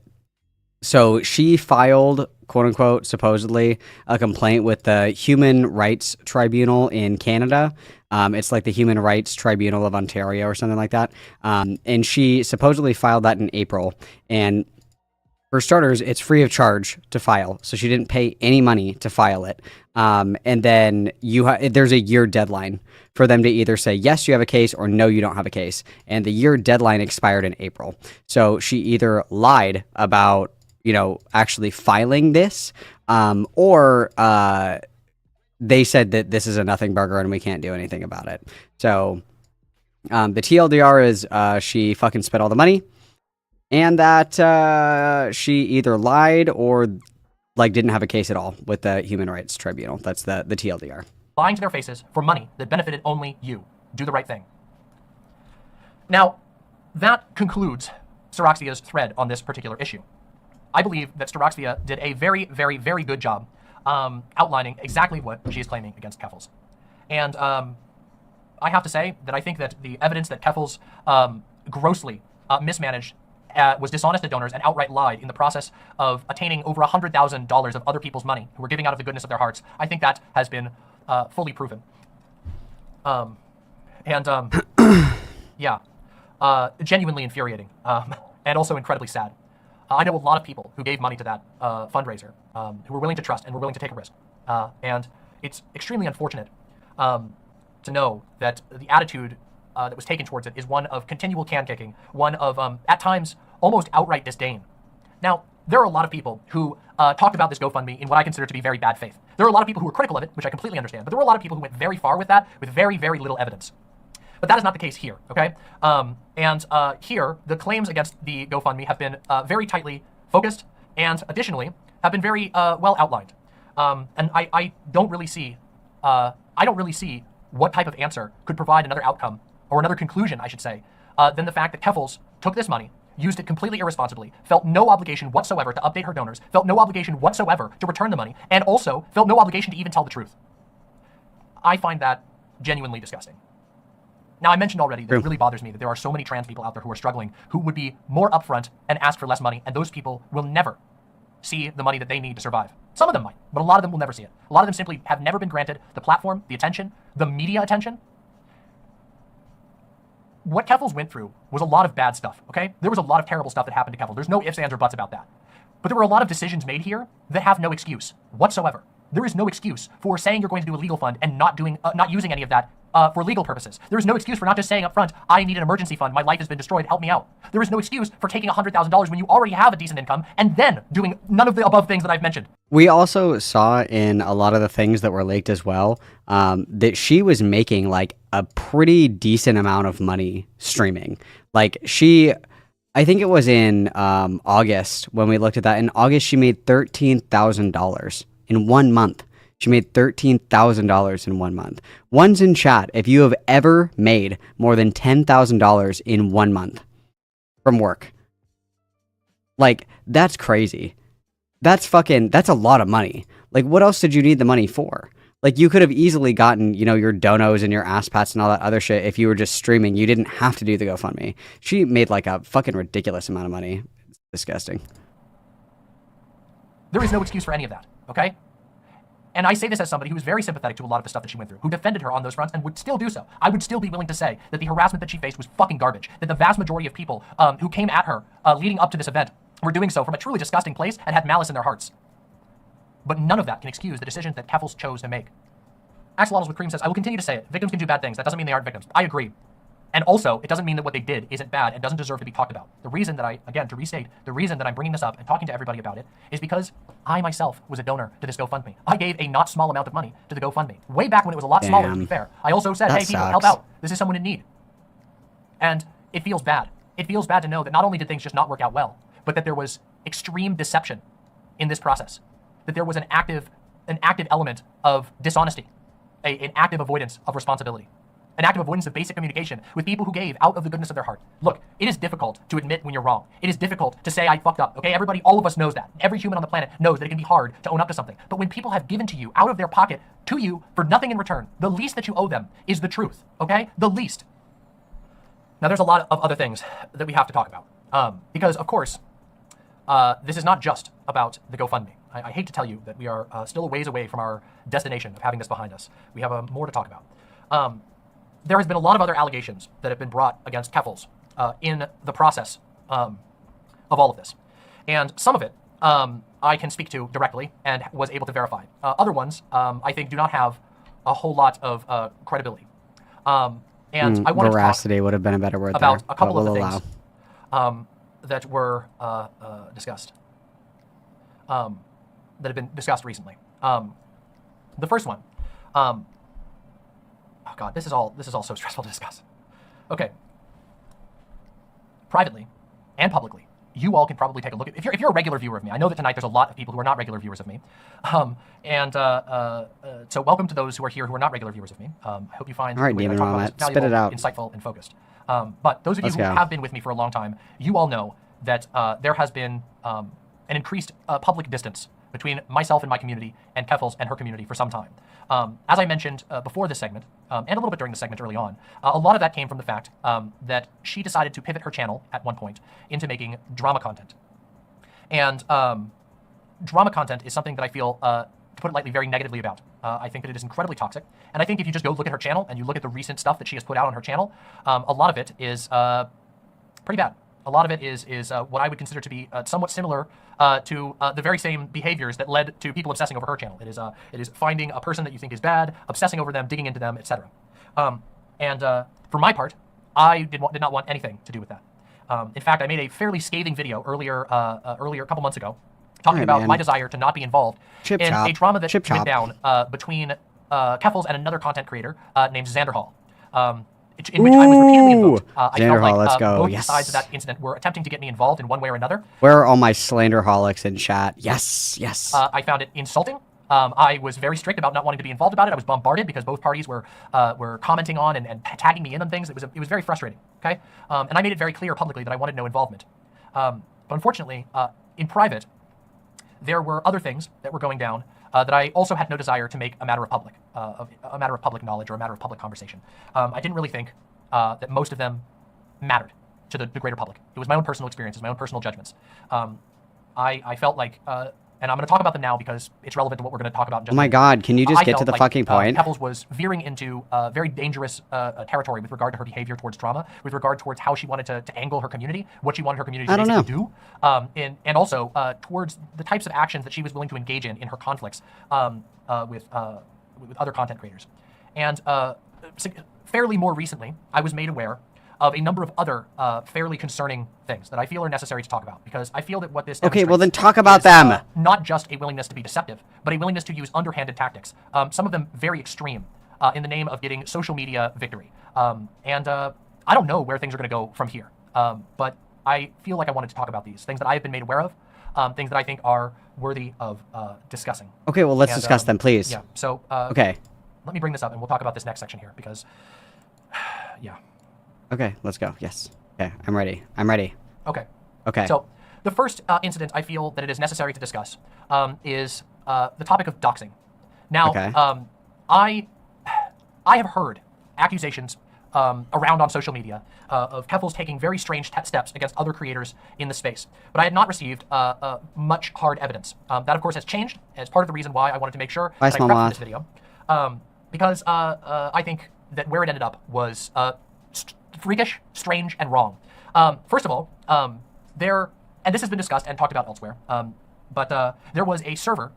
Speaker 1: so she filed, quote unquote, supposedly a complaint with the Human Rights Tribunal in Canada. It's like the Human Rights Tribunal of Ontario or something like that. And she supposedly filed that in April. And for starters, it's free of charge to file. So she didn't pay any money to file it. And then there's a year deadline for them to either say, yes, you have a case, or no, you don't have a case. And the year deadline expired in April. So she either lied about, actually filing this, or they said that this is a nothing burger and we can't do anything about it. So the TLDR is she fucking spent all the money, and that she either lied or like didn't have a case at all with the Human Rights Tribunal. That's the TLDR.
Speaker 2: Lying to their faces for money that benefited only you. Do the right thing. Now, that concludes Saraxia's thread on this particular issue. I believe that Saraxia did a very, very, very good job outlining exactly what she is claiming against Keffals. And I have to say that I think that the evidence that Keffals grossly mismanaged, was dishonest to donors, and outright lied in the process of attaining over $100,000 of other people's money who were giving out of the goodness of their hearts, I think that has been fully proven. Yeah, genuinely infuriating, and also incredibly sad. I know a lot of people who gave money to that fundraiser, who were willing to trust and were willing to take a risk. And it's extremely unfortunate to know that the attitude that was taken towards it is one of continual can kicking, one of, at times, almost outright disdain. Now, there are a lot of people who talked about this GoFundMe in what I consider to be very bad faith. There are a lot of people who were critical of it, which I completely understand, but there were a lot of people who went very far with that, with very, very little evidence. But that is not the case here, okay? Here, the claims against the GoFundMe have been very tightly focused, and additionally, have been very well outlined. And I don't really see what type of answer could provide another outcome, or another conclusion, I should say, than the fact that Keffals took this money, used it completely irresponsibly, felt no obligation whatsoever to update her donors, felt no obligation whatsoever to return the money, and also felt no obligation to even tell the truth. I find that genuinely disgusting. Now, I mentioned already that it really bothers me that there are so many trans people out there who are struggling, who would be more upfront and ask for less money, and those people will never see the money that they need to survive. Some of them might, but a lot of them will never see it. A lot of them simply have never been granted the platform, the attention, the media attention. What Keffals went through was a lot of bad stuff, okay? There was a lot of terrible stuff that happened to Keffals. There's no ifs, ands, or buts about that. But there were a lot of decisions made here that have no excuse whatsoever. There is no excuse for saying you're going to do a legal fund and not using any of that for legal purposes. There is no excuse for not just saying up front, I need an emergency fund, my life has been destroyed, help me out. There is no excuse for taking $100,000 when you already have a decent income and then doing none of the above things that I've mentioned.
Speaker 1: We also saw in a lot of the things that were leaked as well, that she was making like a pretty decent amount of money streaming. Like I think it was in August when we looked at that. In August, she made $13,000 in 1 month. She made $13,000 in 1 month. One's in chat if you have ever made more than $10,000 in 1 month from work. Like, that's crazy. That's a lot of money. Like, what else did you need the money for? Like, you could have easily gotten, your donos and your ass pats and all that other shit if you were just streaming. You didn't have to do the GoFundMe. She made like a fucking ridiculous amount of money. Disgusting.
Speaker 2: There is no excuse for any of that, okay? And I say this as somebody who is very sympathetic to a lot of the stuff that she went through, who defended her on those fronts and would still do so. I would still be willing to say that the harassment that she faced was fucking garbage, that the vast majority of people who came at her leading up to this event were doing so from a truly disgusting place and had malice in their hearts. But none of that can excuse the decision that Keffals chose to make. Axolotls with Cream says, I will continue to say it. Victims can do bad things. That doesn't mean they aren't victims. I agree. And also, it doesn't mean that what they did isn't bad and doesn't deserve to be talked about. The reason that again, to restate, the reason that I'm bringing this up and talking to everybody about it is because I myself was a donor to this GoFundMe. I gave a not small amount of money to the GoFundMe. Way back when it was a lot smaller, to be fair. I also said, hey, people, help out. This is someone in need. And it feels bad. It feels bad to know that not only did things just not work out well, but that there was extreme deception in this process. That there was an active element of dishonesty, an active avoidance of responsibility. An active avoidance of basic communication with people who gave out of the goodness of their heart. Look, it is difficult to admit when you're wrong. It is difficult to say I fucked up, okay? Everybody, all of us knows that. Every human on the planet knows that it can be hard to own up to something. But when people have given to you out of their pocket to you for nothing in return, the least that you owe them is the truth, okay? The least. Now, there's a lot of other things that we have to talk about. Because, of course, this is not just about the GoFundMe. I hate to tell you that we are still a ways away from our destination of having this behind us. We have more to talk about. There has been a lot of other allegations that have been brought against Keffals in the process of all of this. And some of it I can speak to directly and was able to verify. Other ones, I think, do not have a whole lot of credibility. And I wanted
Speaker 1: veracity would have been a better word
Speaker 2: about
Speaker 1: there,
Speaker 2: a couple of the
Speaker 1: allow.
Speaker 2: things that were discussed, that have been discussed recently. The first one, oh God, this is all so stressful to discuss. Okay. Privately and publicly, you all can probably take a look at, if you're a regular viewer of me, I know that tonight there's a lot of people who are not regular viewers of me. So welcome to those who are here who are not regular viewers of me. I hope you find
Speaker 1: all right, Demon Roulette, spit it out.
Speaker 2: Insightful and focused. But those of you who have been with me for a long time, you all know that there has been an increased public distance between myself and my community and Keffals and her community for some time. As I mentioned before this segment, and a little bit during the segment early on, a lot of that came from the fact that she decided to pivot her channel at one point into making drama content. And drama content is something that I feel, to put it lightly, very negatively about. I think that it is incredibly toxic. And I think if you just go look at her channel and you look at the recent stuff that she has put out on her channel, a lot of it is pretty bad. A lot of it is what I would consider to be somewhat similar to the very same behaviors that led to people obsessing over her channel. It is finding a person that you think is bad, obsessing over them, digging into them, etc. For my part, I did not want anything to do with that. In fact, I made a fairly scathing video earlier a couple months ago, talking about my desire to not be involved in a drama that went down between Keffals and another content creator named Xander Hall. In which I was repeatedly invoked. I felt like both sides of that incident were attempting to get me involved in one way or another.
Speaker 1: Where are all my Slanderholics in chat? Yes, yes.
Speaker 2: I found it insulting. I was very strict about not wanting to be involved about it. I was bombarded because both parties were commenting on and tagging me in on things. It was very frustrating. Okay, and I made it very clear publicly that I wanted no involvement. But unfortunately, in private, there were other things that were going down that I also had no desire to make a matter of public knowledge or a matter of public conversation. I didn't really think that most of them mattered to the greater public. It was my own personal experiences, my own personal judgments. I felt like, and I'm going to talk about them now because it's relevant to what we're going to talk about in just
Speaker 1: Oh my God, can you just get to the fucking point?
Speaker 2: Keffals was veering into very dangerous territory with regard to her behavior towards drama, with regard towards how she wanted to angle her community, what she wanted her community to basically do, and also towards the types of actions that she was willing to engage in her conflicts with other content creators. And fairly more recently, I was made aware of a number of other fairly concerning things that I feel are necessary to talk about, because I feel that what this
Speaker 1: okay, well then talk about them.
Speaker 2: Not just a willingness to be deceptive, but a willingness to use underhanded tactics, some of them very extreme, in the name of getting social media victory. I don't know where things are going to go from here, but I feel like I wanted to talk about these things that I have been made aware of, things that I think are worthy of discussing.
Speaker 1: Okay, well let's discuss them, please.
Speaker 2: Yeah. So
Speaker 1: okay,
Speaker 2: let me bring this up, and we'll talk about this next section here, because yeah.
Speaker 1: Okay, let's go. Yes. Okay, I'm ready. I'm ready.
Speaker 2: Okay.
Speaker 1: Okay.
Speaker 2: So the first incident I feel that it is necessary to discuss is the topic of doxing. Now,
Speaker 1: okay.
Speaker 2: I have heard accusations around on social media of Keffals taking very strange steps against other creators in the space. But I had not received much hard evidence. That, of course, has changed as part of the reason why I wanted to make sure that I prepped for this video. Because I think that where it ended up was freakish, strange, and wrong. First of all, and this has been discussed and talked about elsewhere, but there was a server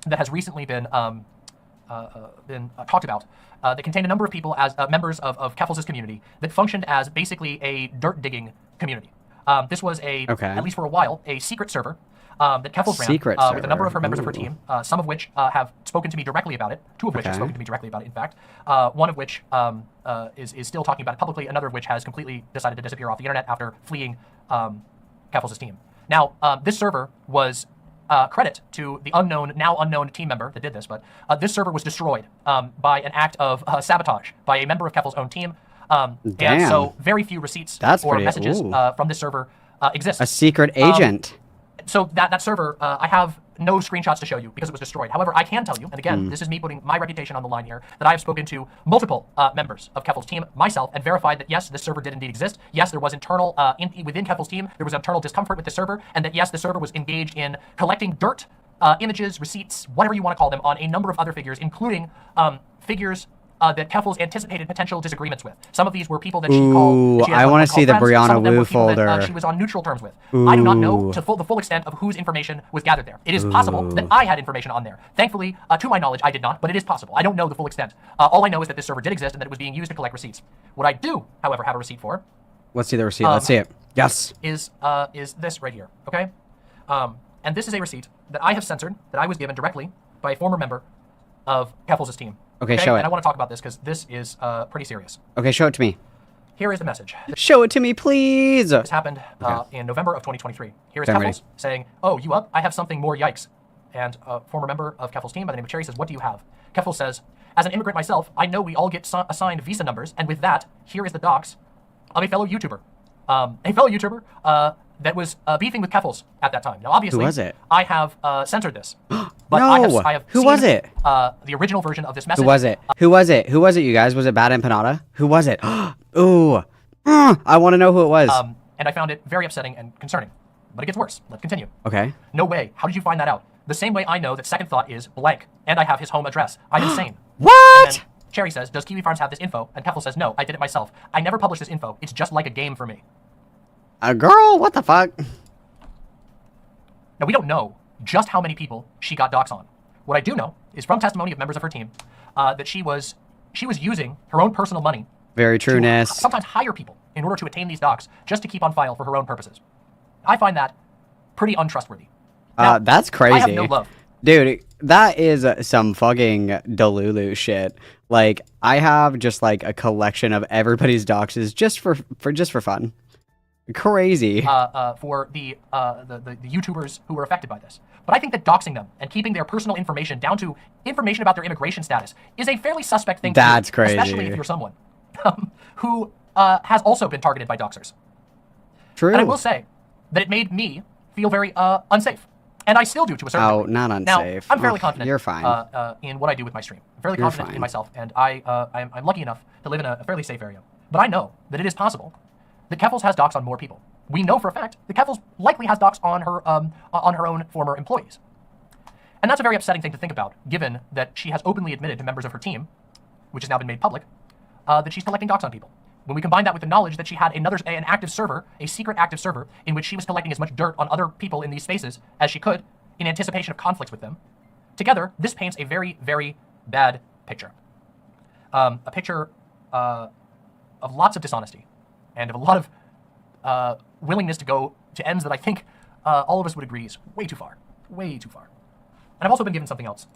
Speaker 2: that has recently been talked about that contained a number of people as members of Keffals' community that functioned as basically a dirt digging community. This was at least for a while, a secret server that Keffals ran with a number of her members of her team, some of which have spoken to me directly about it, two of which have spoken to me directly about it, in fact, one of which is still talking about it publicly, another of which has completely decided to disappear off the internet after fleeing Keffals' team. Now, this server was credit to the now unknown team member that did this, but this server was destroyed by an act of sabotage by a member of Keffals' own team. And so very few receipts or messages from this server exist.
Speaker 1: A secret agent.
Speaker 2: So that server, I have no screenshots to show you because it was destroyed. However, I can tell you, and again, this is me putting my reputation on the line here, that I have spoken to multiple members of Keffals' team, myself, and verified that yes, this server did indeed exist. Yes, there was internal, within Keffals' team, there was internal discomfort with the server, and that yes, the server was engaged in collecting dirt, images, receipts, whatever you want to call them, on a number of other figures, including figures that Keffals anticipated potential disagreements with. Some of these were people that she called. That
Speaker 1: I want to see the Brianna Wu folder.
Speaker 2: That, she was on neutral terms with. I do not know the full extent of whose information was gathered there. It is possible that I had information on there. Thankfully, to my knowledge, I did not, but it is possible. I don't know the full extent. All I know is that this server did exist and that it was being used to collect receipts. What I do, however, have a receipt for.
Speaker 1: Let's see the receipt. Let's see it. Yes.
Speaker 2: Is this right here? Okay. And this is a receipt that I have censored, that I was given directly by a former member of Keffals' team.
Speaker 1: Okay, show it.
Speaker 2: And I want to talk about this because this is pretty serious.
Speaker 1: Okay, show it to me.
Speaker 2: Here is the message.
Speaker 1: Show it to me, please.
Speaker 2: This happened in November of 2023. Here is Keffals saying, "Oh, you up? I have something more, yikes." And a former member of Keffals' team by the name of Cherry says, "What do you have?" Keffals says, "As an immigrant myself, I know we all get assigned visa numbers, and with that, here is the docs of a fellow YouTuber. That was beefing with Keffals at that time. Now, obviously,
Speaker 1: who was it?
Speaker 2: I have censored this. But
Speaker 1: no.
Speaker 2: I have
Speaker 1: Who
Speaker 2: seen,
Speaker 1: was it?
Speaker 2: The original version of this message.
Speaker 1: Who was it? Who was it? Who was it, you guys? Was it Bad Empanada? Who was it? Ooh. I want to know who it was.
Speaker 2: And I found it very upsetting and concerning. But it gets worse. Let's continue.
Speaker 1: Okay.
Speaker 2: No way. How did you find that out? The same way I know that Second Thought is blank, and I have his home address. I'm insane.
Speaker 1: What?
Speaker 2: And then Cherry says, "Does Kiwi Farms have this info?" And Keffals says, "No, I did it myself. I never published this info. It's just like a game for me."
Speaker 1: A girl? What the fuck?
Speaker 2: Now, we don't know just how many people she got docs on. What I do know is from testimony of members of her team that she was using her own personal money.
Speaker 1: Very trueness.
Speaker 2: To sometimes hire people in order to attain these docs just to keep on file for her own purposes. I find that pretty untrustworthy. Now,
Speaker 1: that's crazy. I
Speaker 2: have no love.
Speaker 1: Dude, that is some fucking Delulu shit. Like, I have just like a collection of everybody's doxes just for fun. Crazy.
Speaker 2: For the YouTubers who were affected by this. But I think that doxing them and keeping their personal information down to information about their immigration status is a fairly suspect thing to do.
Speaker 1: That's crazy.
Speaker 2: Especially if you're someone who has also been targeted by doxers.
Speaker 1: True.
Speaker 2: And I will say that it made me feel very unsafe. And I still do to a certain degree.
Speaker 1: Not unsafe.
Speaker 2: Now, I'm fairly confident
Speaker 1: you're fine.
Speaker 2: In what I do with my stream. I'm fairly confident in myself, and I'm lucky enough to live in a fairly safe area. But I know that it is possible that Keffals has docs on more people. We know for a fact that Keffals likely has docs on her own former employees. And that's a very upsetting thing to think about, given that she has openly admitted to members of her team, which has now been made public, that she's collecting docs on people. When we combine that with the knowledge that she had an active server, a secret active server, in which she was collecting as much dirt on other people in these spaces as she could, in anticipation of conflicts with them, together, this paints a very, very bad picture. A picture of lots of dishonesty, and of a lot of willingness to go to ends that I think all of us would agree is way too far. Way too far. And I've also been given something else.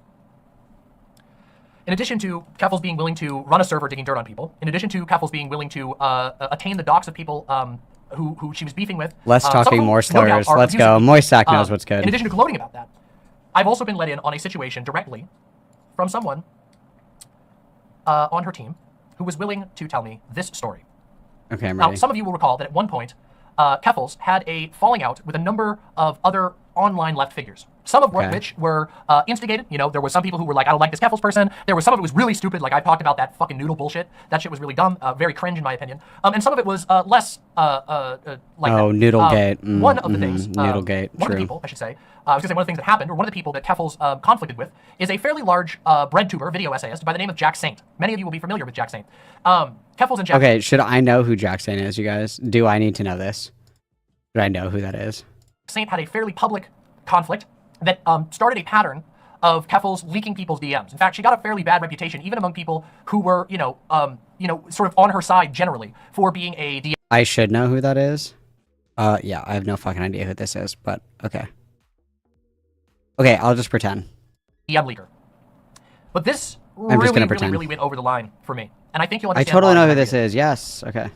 Speaker 2: In addition to Keffals being willing to run a server digging dirt on people, in addition to Keffals being willing to attain the docs of people who she was beefing with.
Speaker 1: Less talking, more slurs. Let's go. Moist Sack knows what's good.
Speaker 2: In addition to gloating about that, I've also been let in on a situation directly from someone on her team who was willing to tell me this story.
Speaker 1: Okay, I'm ready.
Speaker 2: Now, some of you will recall that at one point, Keffals had a falling out with a number of other online left figures. Some of which were instigated. You know, there was some people who were like, I don't like this Keffals person. There was some of it was really stupid, like I talked about that fucking noodle bullshit. That shit was really dumb, very cringe in my opinion. And some of it was less like
Speaker 1: Noodlegate.
Speaker 2: One of the things,
Speaker 1: Noodlegate,
Speaker 2: one of the people, I should say, I was going to say one of the things that happened, or one of the people that Keffals conflicted with, is a fairly large bread tuber, video essayist by the name of Jack Saint. Many of you will be familiar with Jack Saint. Keffals and Jack
Speaker 1: Okay, should I know who Jack Saint is, you guys? Do I need to know this? Should I know who that is?
Speaker 2: Saint had a fairly public conflict that started a pattern of Keffals leaking people's DMs. In fact, she got a fairly bad reputation, even among people who were, sort of on her side generally for being a DM.
Speaker 1: I should know who that is. Yeah, I have no fucking idea who this is, but okay. Okay, I'll just pretend.
Speaker 2: DM leaker. But this really went over the line for me. And I think you'll understand.
Speaker 1: I totally know who this is. Yes. Okay.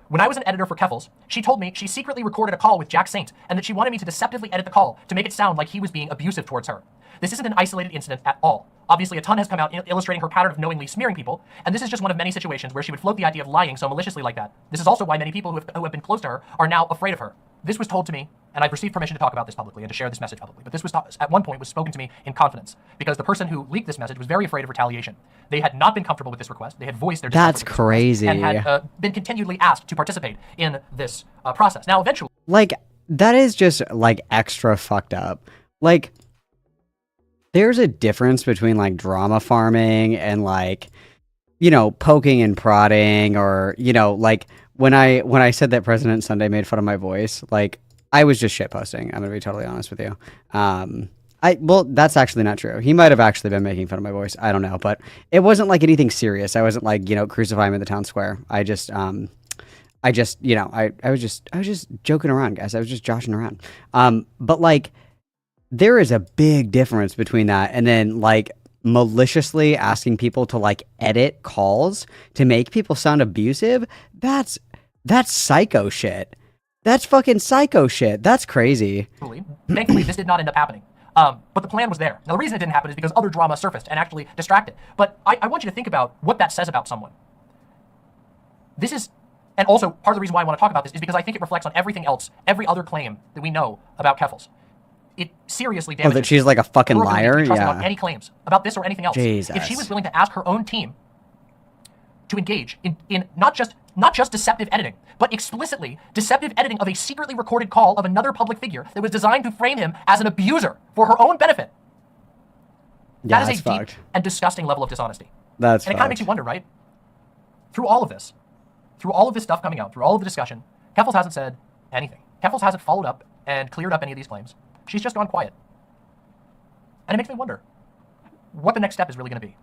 Speaker 2: When I was an editor for Keffals, she told me she secretly recorded a call with Jack Saint and that she wanted me to deceptively edit the call to make it sound like he was being abusive towards her. This isn't an isolated incident at all. Obviously, a ton has come out illustrating her pattern of knowingly smearing people, and this is just one of many situations where she would float the idea of lying so maliciously like that. This is also why many people who have been close to her are now afraid of her. This was told to me, and I've received permission to talk about this publicly and to share this message publicly, but this was at one point was spoken to me in confidence, because the person who leaked this message was very afraid of retaliation. They had not been comfortable with this request. They had voiced their discomfort.
Speaker 1: That's crazy.
Speaker 2: And had been continually asked to participate in this process. Now, eventually...
Speaker 1: Like, that is just, like, extra fucked up. Like, there's a difference between, like, drama farming and, like, you know, poking and prodding, or, you know, like, when I said that President Sunday made fun of my voice, like, I was just shitposting. I'm gonna be totally honest with you. Well, that's actually not true. He might have actually been making fun of my voice. I don't know, but it wasn't like anything serious. I wasn't like, you know, crucify him in the town square. I was just joking around, guys. I was just joshing around. But like, there is a big difference between that and then like maliciously asking people to like edit calls to make people sound abusive. That's psycho shit. That's fucking psycho shit. That's crazy.
Speaker 2: Thankfully, this did not end up happening. But the plan was there. Now, the reason it didn't happen is because other drama surfaced and actually distracted. But I want you to think about what that says about someone. This is, and also part of the reason why I want to talk about this is because I think it reflects on everything else, every other claim that we know about Keffals. It seriously damages.
Speaker 1: Oh, that she's like a fucking liar? Yeah.
Speaker 2: On any claims about this or anything else.
Speaker 1: Jesus.
Speaker 2: If she was willing to ask her own team to engage in not just deceptive editing, but explicitly deceptive editing of a secretly recorded call of another public figure that was designed to frame him as an abuser for her own benefit.
Speaker 1: Yeah,
Speaker 2: that is a
Speaker 1: fucked.
Speaker 2: deep and disgusting level of dishonesty.
Speaker 1: That's
Speaker 2: and it kind of makes you wonder, right? Through all of this stuff coming out, through all of the discussion, Keffals hasn't said anything. Keffals hasn't followed up and cleared up any of these claims. She's just gone quiet. And it makes me wonder what the next step is really going to be.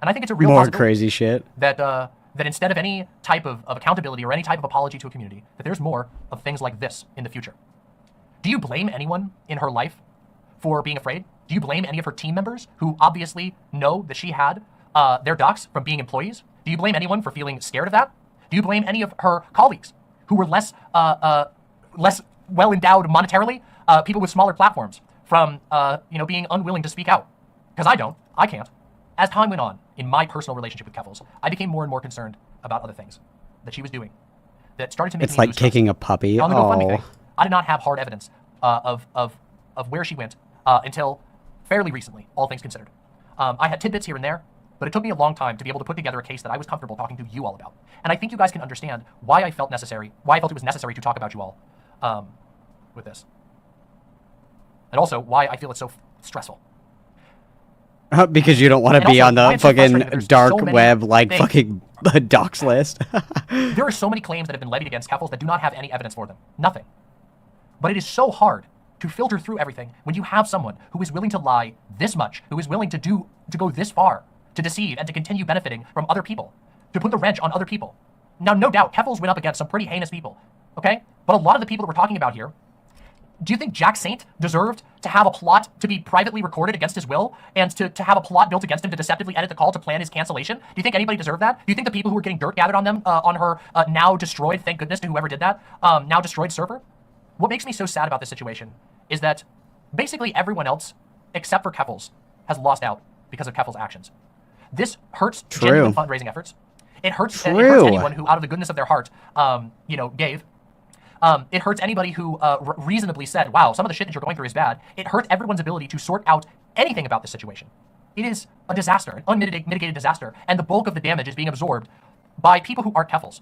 Speaker 2: And I think it's a real
Speaker 1: more
Speaker 2: possibility
Speaker 1: crazy shit
Speaker 2: that instead of any type of accountability or any type of apology to a community, that there's more of things like this in the future. Do you blame anyone in her life for being afraid? Do you blame any of her team members who obviously know that she had their docs from being employees? Do you blame anyone for feeling scared of that? Do you blame any of her colleagues who were less well endowed monetarily, people with smaller platforms, from being unwilling to speak out? Because I can't. As time went on, in my personal relationship with Keffals, I became more and more concerned about other things that she was doing that started to make me
Speaker 1: It's like
Speaker 2: lose
Speaker 1: kicking
Speaker 2: trust.
Speaker 1: a puppy.
Speaker 2: On the GoFundMe
Speaker 1: Oh.
Speaker 2: thing, I did not have hard evidence of where she went until fairly recently, all things considered. I had tidbits here and there, but it took me a long time to be able to put together a case that I was comfortable talking to you all about. And I think you guys can understand why I felt it was necessary to talk about you all with this. And also why I feel it's so stressful.
Speaker 1: Because you don't want to
Speaker 2: And
Speaker 1: be
Speaker 2: also,
Speaker 1: on
Speaker 2: why
Speaker 1: the
Speaker 2: it's so frustrating that
Speaker 1: fucking
Speaker 2: there's
Speaker 1: dark
Speaker 2: so many
Speaker 1: web, like
Speaker 2: things.
Speaker 1: fucking docs list.
Speaker 2: There are so many claims that have been levied against Keffals that do not have any evidence for them. Nothing. But it is so hard to filter through everything when you have someone who is willing to lie this much, who is willing to go this far, to deceive and to continue benefiting from other people, to put the wrench on other people. Now, no doubt, Keffals went up against some pretty heinous people, okay? But a lot of the people that we're talking about here, do you think Jack Saint deserved to have a plot to be privately recorded against his will and to have a plot built against him to deceptively edit the call to plan his cancellation? Do you think anybody deserved that? Do you think the people who were getting dirt gathered on them, on her now destroyed, thank goodness to whoever did that, now destroyed server? What makes me so sad about this situation is that basically everyone else, except for Keffals, has lost out because of Keffals' actions. This hurts genuine fundraising efforts. It hurts anyone who, out of the goodness of their heart, gave. It hurts anybody who reasonably said, wow, some of the shit that you're going through is bad. It hurts everyone's ability to sort out anything about this situation. It is a disaster, an unmitigated disaster, and the bulk of the damage is being absorbed by people who aren't Keffals.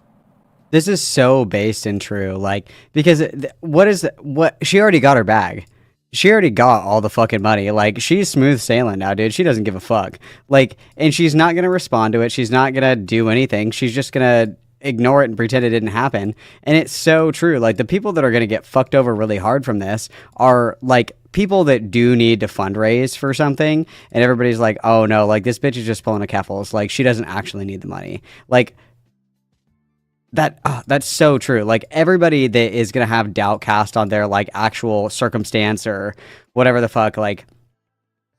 Speaker 1: This is so based and true, like, because what she already got her bag. She already got all the fucking money. Like, she's smooth sailing now, dude. She doesn't give a fuck. Like, and she's not gonna respond to it. She's not gonna do anything. She's just gonna ignore it and pretend it didn't happen. And it's so true. Like, the people that are gonna get fucked over really hard from this are like people that do need to fundraise for something, and everybody's like, oh no, like this bitch is just pulling a Keffals. Like, she doesn't actually need the money. Like, that's so true. Like, everybody that is gonna have doubt cast on their like actual circumstance or whatever the fuck, like,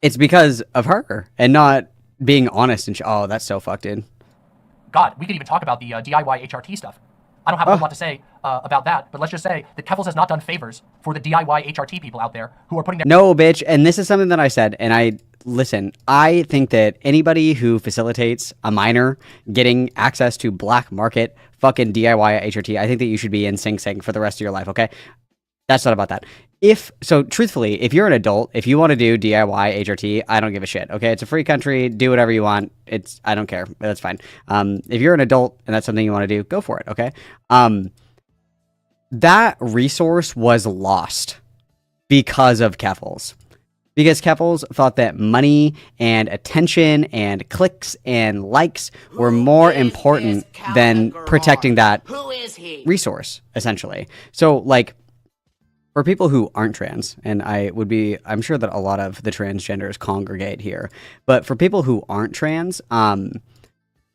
Speaker 1: it's because of her and not being honest. And oh, that's so fucked, dude.
Speaker 2: God, we could even talk about the DIY HRT stuff. I don't have a whole lot to say about that, but let's just say that Keffals has not done favors for the DIY HRT people out there who are putting their—
Speaker 1: No, bitch. And this is something that I said, and listen, I think that anybody who facilitates a minor getting access to black market fucking DIY HRT, I think that you should be in Sing Sing for the rest of your life, okay? That's not about that. Truthfully, if you're an adult, if you want to do DIY HRT, I don't give a shit, okay? It's a free country. Do whatever you want. I don't care. That's fine. If you're an adult and that's something you want to do, go for it, okay? That resource was lost because of Keffals. Because Keffals thought that money and attention and clicks and likes were more important than protecting that resource, essentially. So, like, for people who aren't trans, and I'm sure that a lot of the transgenders congregate here, but for people who aren't trans,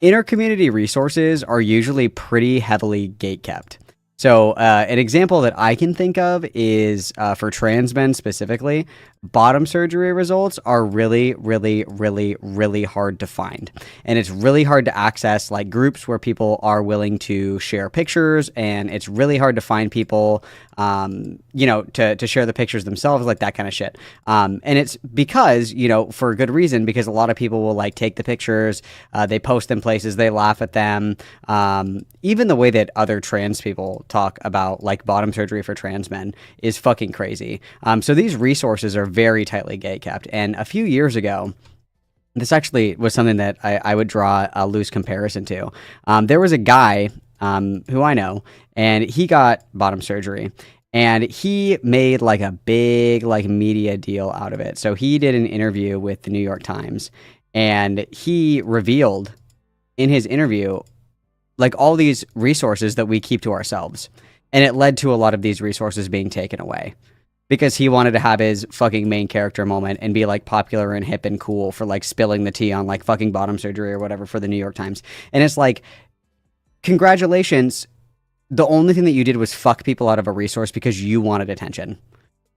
Speaker 1: inter-community resources are usually pretty heavily gatekept. So an example that I can think of is for trans men specifically, bottom surgery results are really, really, really, really hard to find. And it's really hard to access like groups where people are willing to share pictures, and it's really hard to find people, to share the pictures themselves, like that kind of shit. And it's because, for a good reason, because a lot of people will like take the pictures, they post them places, they laugh at them. Even the way that other trans people talk about like bottom surgery for trans men is fucking crazy. So these resources are very tightly gatekept. And a few years ago, this actually was something that I would draw a loose comparison to. There was a guy who I know, and he got bottom surgery, and he made like a big like media deal out of it. So he did an interview with the New York Times, and he revealed in his interview like all these resources that we keep to ourselves. And it led to a lot of these resources being taken away because he wanted to have his fucking main character moment and be like popular and hip and cool for like spilling the tea on like fucking bottom surgery or whatever for the New York Times. And it's like, congratulations. The only thing that you did was fuck people out of a resource because you wanted attention.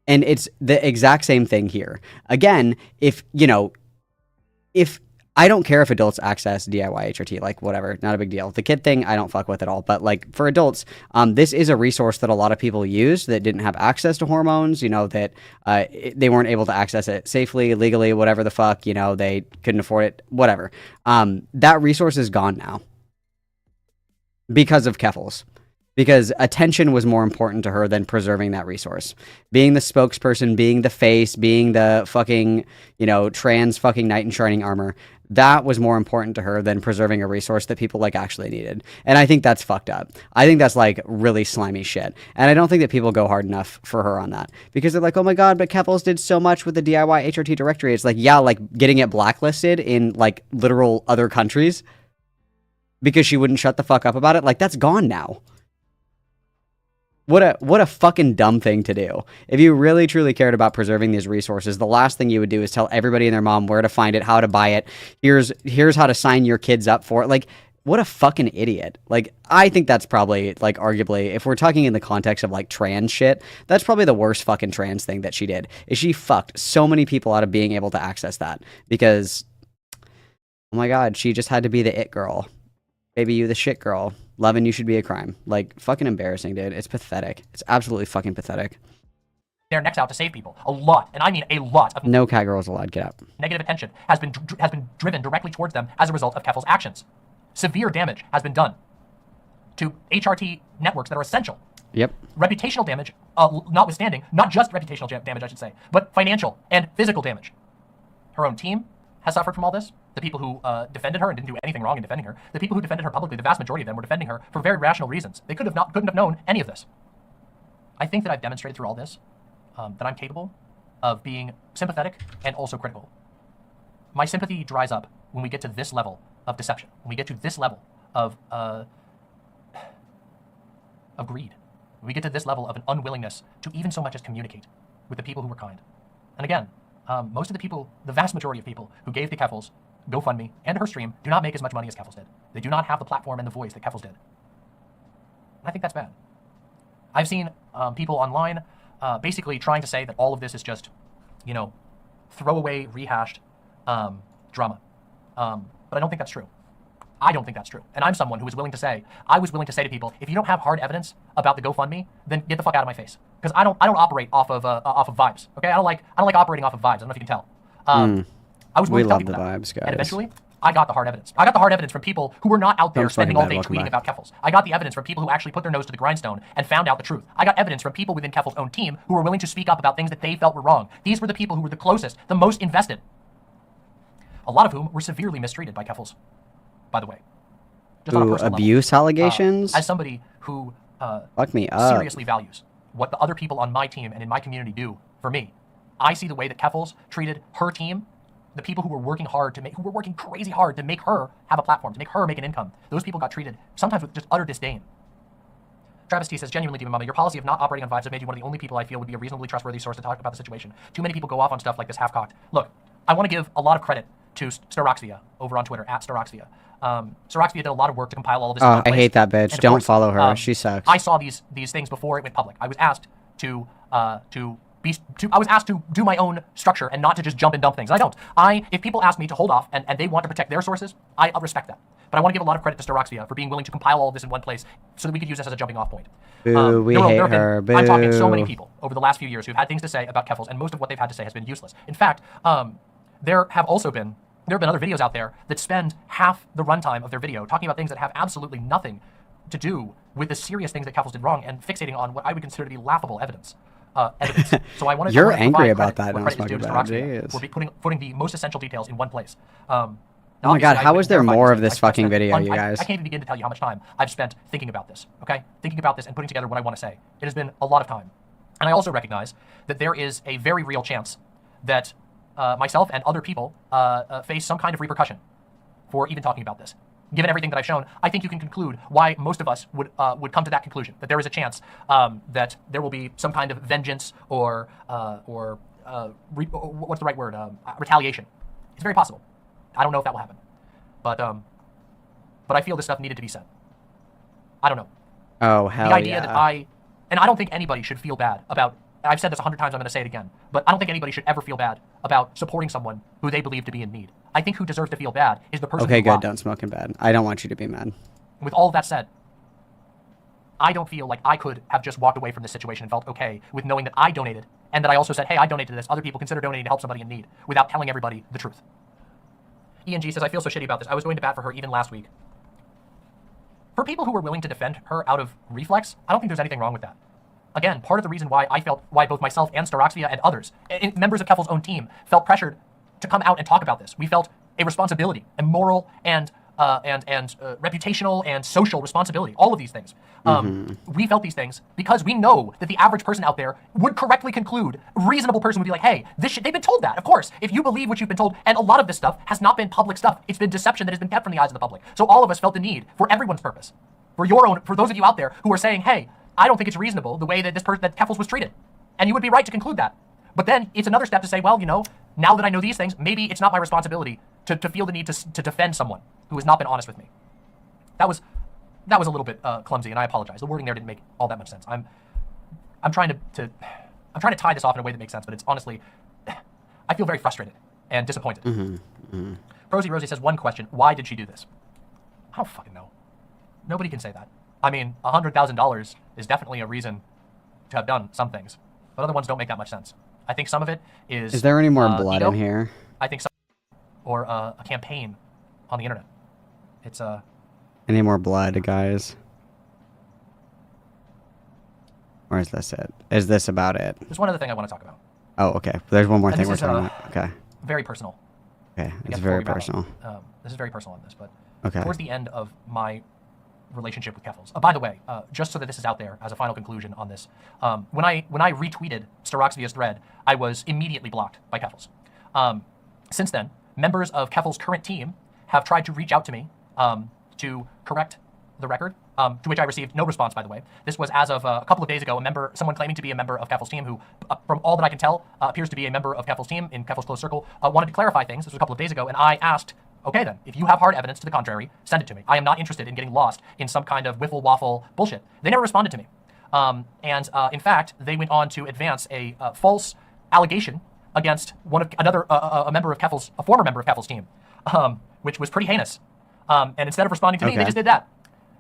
Speaker 1: And it's the exact same thing here. Again, if I don't care if adults access DIY HRT, like whatever, not a big deal. The kid thing, I don't fuck with at all. But like for adults, this is a resource that a lot of people use that didn't have access to hormones, that they weren't able to access it safely, legally, whatever the fuck, they couldn't afford it, whatever. That resource is gone now because of Keffals. Because attention was more important to her than preserving that resource. Being the spokesperson, being the face, being the fucking, trans fucking knight in shining armor, that was more important to her than preserving a resource that people like actually needed. And I think that's fucked up. I think that's like really slimy shit. And I don't think that people go hard enough for her on that. Because they're like, oh my god, but Keffals did so much with the DIY HRT directory. It's like, yeah, like getting it blacklisted in like literal other countries because she wouldn't shut the fuck up about it. Like, that's gone now. What a fucking dumb thing to do. If you really truly cared about preserving these resources, the last thing you would do is tell everybody and their mom where to find it, how to buy it. Here's how to sign your kids up for it. Like, what a fucking idiot. Like, I think that's probably, like, arguably, if we're talking in the context of, like, trans shit, that's probably the worst fucking trans thing that she did, is she fucked so many people out of being able to access that. Because, oh my god, she just had to be the it girl. Baby, you the shit girl. Loving you should be a crime. Like, fucking embarrassing, dude. It's pathetic. It's absolutely fucking pathetic.
Speaker 2: Their necks out to save people. A lot, and I mean a lot of
Speaker 1: no cat girls allowed. Get out.
Speaker 2: Negative attention has been driven directly towards them as a result of Keffals' actions. Severe damage has been done to HRT networks that are essential
Speaker 1: Yep.
Speaker 2: Reputational damage, notwithstanding, not just reputational damage, I should say, but financial and physical damage. Her own team has suffered from all this. The people who defended her and didn't do anything wrong in defending her, the people who defended her publicly, the vast majority of them were defending her for very rational reasons. They couldn't have known any of this. I think that I've demonstrated through all this that I'm capable of being sympathetic and also critical. My sympathy dries up when we get to this level of deception, when we get to this level of greed, when we get to this level of an unwillingness to even so much as communicate with the people who were kind. And again, most of the people, the vast majority of people who gave to Keffals GoFundMe and her stream do not make as much money as Keffals did. They do not have the platform and the voice that Keffals did. And I think that's bad. I've seen people online basically trying to say that all of this is just, you know, throwaway, rehashed drama. But I don't think that's true. I don't think that's true. And I'm someone who is willing to say, I was willing to say to people, if you don't have hard evidence about the GoFundMe, then get the fuck out of my face. Because I don't operate off of vibes. Okay, I don't like operating off of vibes. I don't know if you can tell. I was willing to tell people that.
Speaker 1: Vibes, guys.
Speaker 2: And eventually, I got the hard evidence. I got the hard evidence from people who were not out there spending all day tweeting about Keffals. I got the evidence from people who actually put their nose to the grindstone and found out the truth. I got evidence from people within Keffals' own team who were willing to speak up about things that they felt were wrong. These were the people who were the closest, the most invested. A lot of whom were severely mistreated by Keffals, by the way. Just on a personal
Speaker 1: abuse
Speaker 2: level.
Speaker 1: Allegations?
Speaker 2: As somebody who
Speaker 1: fuck me up.
Speaker 2: Seriously values what the other people on my team and in my community do for me, I see the way that Keffals treated her team, the people who were working hard who were working crazy hard to make her have a platform, to make her make an income. Those people got treated sometimes with just utter disdain. Travis T says, genuinely, Demon Mama, your policy of not operating on vibes have made you one of the only people I feel would be a reasonably trustworthy source to talk about the situation. Too many people go off on stuff like this half-cocked. Look, I want to give a lot of credit to Staroxvia over on Twitter, @Staroxvia. Staroxvia did a lot of work to compile all of this.
Speaker 1: Oh, I hate that bitch. Don't follow her. She sucks.
Speaker 2: I saw these things before it went public. I was asked to do my own structure and not to just jump and dump things. I don't. If people ask me to hold off and they want to protect their sources, I respect that. But I want to give a lot of credit to Staroxvia for being willing to compile all of this in one place so that we could use this as a jumping off point.
Speaker 1: Boo, we hate her. Boo.
Speaker 2: I'm talking so many people over the last few years who've had things to say about Keffals, and most of what they've had to say has been useless. In fact, there have been other videos out there that spend half the runtime of their video talking about things that have absolutely nothing to do with the serious things that Keffals did wrong and fixating on what I would consider to be laughable evidence. So I wanted
Speaker 1: You're
Speaker 2: to
Speaker 1: angry about that.
Speaker 2: Don't speak about it. We're putting the most essential details in one place.
Speaker 1: Oh my god, how is there more of this fucking video, you guys?
Speaker 2: I can't even begin to tell you how much time I've spent thinking about this, okay? Thinking about this and putting together what I want to say. It has been a lot of time. And I also recognize that there is a very real chance that myself and other people face some kind of repercussion for even talking about this. Given everything that I've shown, I think you can conclude why most of us would come to that conclusion, that there is a chance that there will be some kind of vengeance or what's the right word? Retaliation. It's very possible. I don't know if that will happen, but I feel this stuff needed to be said. I don't know.
Speaker 1: Oh, hell yeah.
Speaker 2: The idea that I don't think anybody should feel bad about, I've said this 100 times, I'm going to say it again, but I don't think anybody should ever feel bad about supporting someone who they believe to be in need. I think who deserves to feel bad is the person who
Speaker 1: Okay, good,
Speaker 2: lied.
Speaker 1: don't smoke in bed. I don't want you to be mad.
Speaker 2: With all of that said, I don't feel like I could have just walked away from this situation and felt okay with knowing that I donated, and that I also said, hey, I donated to this, other people consider donating to help somebody in need, without telling everybody the truth. ENG says, I feel so shitty about this. I was going to bat for her even last week. For people who were willing to defend her out of reflex, I don't think there's anything wrong with that. Again, part of the reason why why both myself and Staroxvia and others, members of Keffals' own team, felt pressured to come out and talk about this. We felt a responsibility, a moral and reputational and social responsibility, all of these things. We felt these things because we know that the average person out there would correctly conclude, a reasonable person would be like, hey, they've been told that, of course. If you believe what you've been told, and a lot of this stuff has not been public stuff. It's been deception that has been kept from the eyes of the public. So all of us felt the need, for everyone's purpose, for those of you out there who are saying, hey, I don't think it's reasonable the way that that Keffals was treated. And you would be right to conclude that. But then it's another step to say, well, now that I know these things, maybe it's not my responsibility to feel the need to defend someone who has not been honest with me. That was a little bit clumsy, and I apologize. The wording there didn't make all that much sense. I'm trying to tie this off in a way that makes sense, but it's honestly, I feel very frustrated and disappointed. Prosy Rosie says, one question, why did she do this? I don't fucking know. Nobody can say that. I mean, $100,000 is definitely a reason to have done some things, but other ones don't make that much sense. I think some of it is...
Speaker 1: Is there any more blood in here?
Speaker 2: I think some, or a campaign on the internet. It's
Speaker 1: Any more blood, guys? Or is this it? Is this about it?
Speaker 2: There's one other thing I want to talk about.
Speaker 1: Oh, okay. There's one more
Speaker 2: And
Speaker 1: thing
Speaker 2: this
Speaker 1: we're
Speaker 2: is,
Speaker 1: talking about. Okay.
Speaker 2: Very personal.
Speaker 1: Okay.
Speaker 2: Again,
Speaker 1: It's
Speaker 2: before
Speaker 1: very
Speaker 2: we wrap up.
Speaker 1: personal.
Speaker 2: This is very personal on this, but
Speaker 1: Okay.
Speaker 2: towards the end of my relationship with Keffals. By the way, just so that this is out there as a final conclusion on this, when I retweeted Staroxvia's thread, I was immediately blocked by Keffals. Since then, members of Keffals' current team have tried to reach out to me to correct the record, to which I received no response, by the way. This was as of a couple of days ago, someone claiming to be a member of Keffals' team who, from all that I can tell, appears to be a member of Keffals' team in Keffals' close circle, wanted to clarify things. This was a couple of days ago, and I asked, okay then, if you have hard evidence to the contrary, send it to me. I am not interested in getting lost in some kind of wiffle waffle bullshit. They never responded to me. In fact, they went on to advance a false allegation against a member of Keffals, a former member of Keffals' team, which was pretty heinous. And instead of responding to me, they just did that.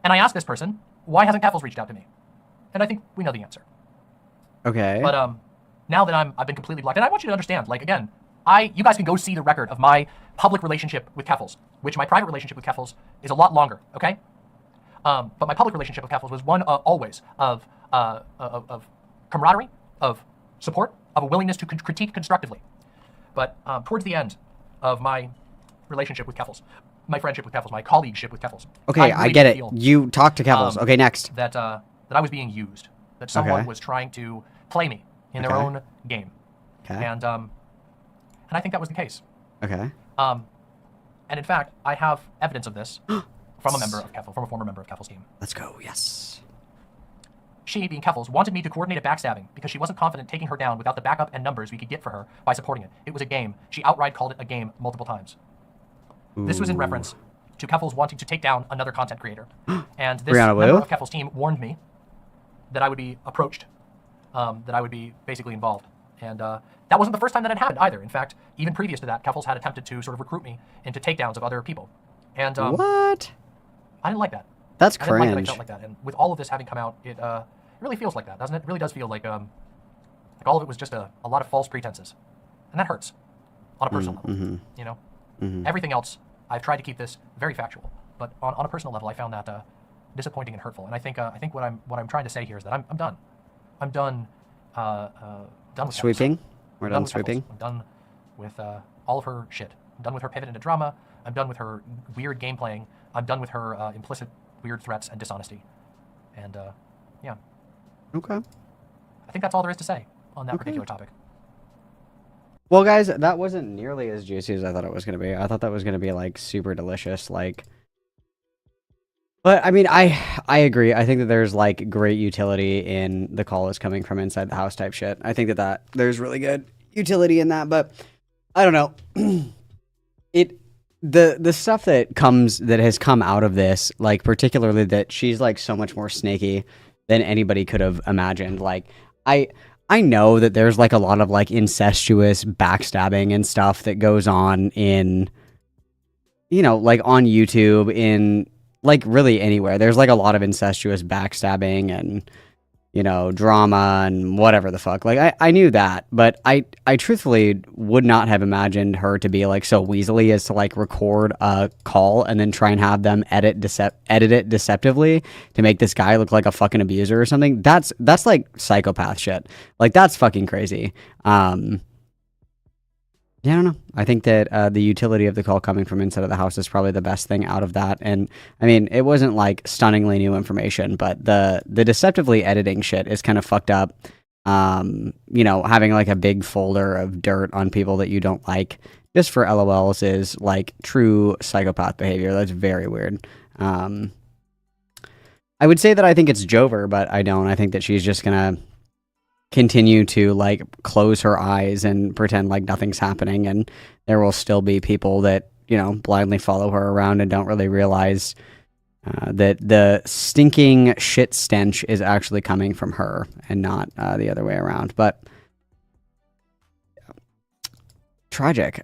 Speaker 2: And I asked this person, why hasn't Keffals reached out to me? And I think we know the answer.
Speaker 1: Okay.
Speaker 2: But now that I've been completely blocked, and I want you to understand, like, again, you guys can go see the record of my public relationship with Keffals, which my private relationship with Keffals is a lot longer, okay? But my public relationship with Keffals was one always of camaraderie, of support, of a willingness to critique constructively. But towards the end of my relationship with Keffals, my friendship with Keffals, my colleagueship with Keffals.
Speaker 1: Okay, I get it. You talked to Keffals. Okay, next.
Speaker 2: That I was being used. That someone was trying to play me in their own game.
Speaker 1: Okay.
Speaker 2: And I think that was the case.
Speaker 1: Okay.
Speaker 2: And in fact, I have evidence of this from a former member of Keffals' team.
Speaker 1: Let's go. Yes.
Speaker 2: She, being Keffals, wanted me to coordinate a backstabbing because she wasn't confident taking her down without the backup and numbers we could get for her by supporting it. It was a game. She outright called it a game multiple times. Ooh. This was in reference to Keffals wanting to take down another content creator. And this member of Keffals' team warned me that I would be approached, that I would be basically involved. And that wasn't the first time that had happened either. In fact, even previous to that, Keffals had attempted to sort of recruit me into takedowns of other people. And
Speaker 1: what?
Speaker 2: I didn't like that.
Speaker 1: That's
Speaker 2: cringe. I didn't like that I felt like that. And with all of this having come out, it really feels like that, doesn't it? It really does feel like all of it was just a lot of false pretenses. And that hurts on a personal level, you know? Everything else, I've tried to keep this very factual. But on a personal level, I found that disappointing and hurtful. And I think what I'm trying to say here is that I'm done. I'm done. Done with
Speaker 1: sweeping.
Speaker 2: We're
Speaker 1: done sweeping.
Speaker 2: I'm done with all of her shit. I'm done with her pivot into drama. I'm done with her weird game playing. I'm done with her implicit weird threats and dishonesty. And yeah.
Speaker 1: Okay.
Speaker 2: I think that's all there is to say on that particular topic.
Speaker 1: Well, guys, that wasn't nearly as juicy as I thought it was going to be. I thought that was going to be like super delicious, like. But I mean, I agree. I think that there's like great utility in the call is coming from inside the house type shit. I think that there's really good utility in that, but I don't know. The stuff that has come out of this, like particularly that she's like so much more snaky than anybody could have imagined. Like I know that there's like a lot of like incestuous backstabbing and stuff that goes on in, like on YouTube, in like really anywhere. There's like a lot of incestuous backstabbing and, drama and whatever the fuck. Like I knew that, but I truthfully would not have imagined her to be like so weaselly as to like record a call and then try and have them edit it deceptively to make this guy look like a fucking abuser or something. That's like psychopath shit. Like that's fucking crazy. Yeah, I don't know. I think that the utility of the call coming from inside of the house is probably the best thing out of that. And I mean, it wasn't like stunningly new information, but the deceptively editing shit is kind of fucked up. Having like a big folder of dirt on people that you don't like just for LOLs is like true psychopath behavior. That's very weird. I would say that I think it's Jover, but I don't. I think that she's just gonna continue to like close her eyes and pretend like nothing's happening, and there will still be people that blindly follow her around and don't really realize that the stinking shit stench is actually coming from her and not the other way around. But tragic.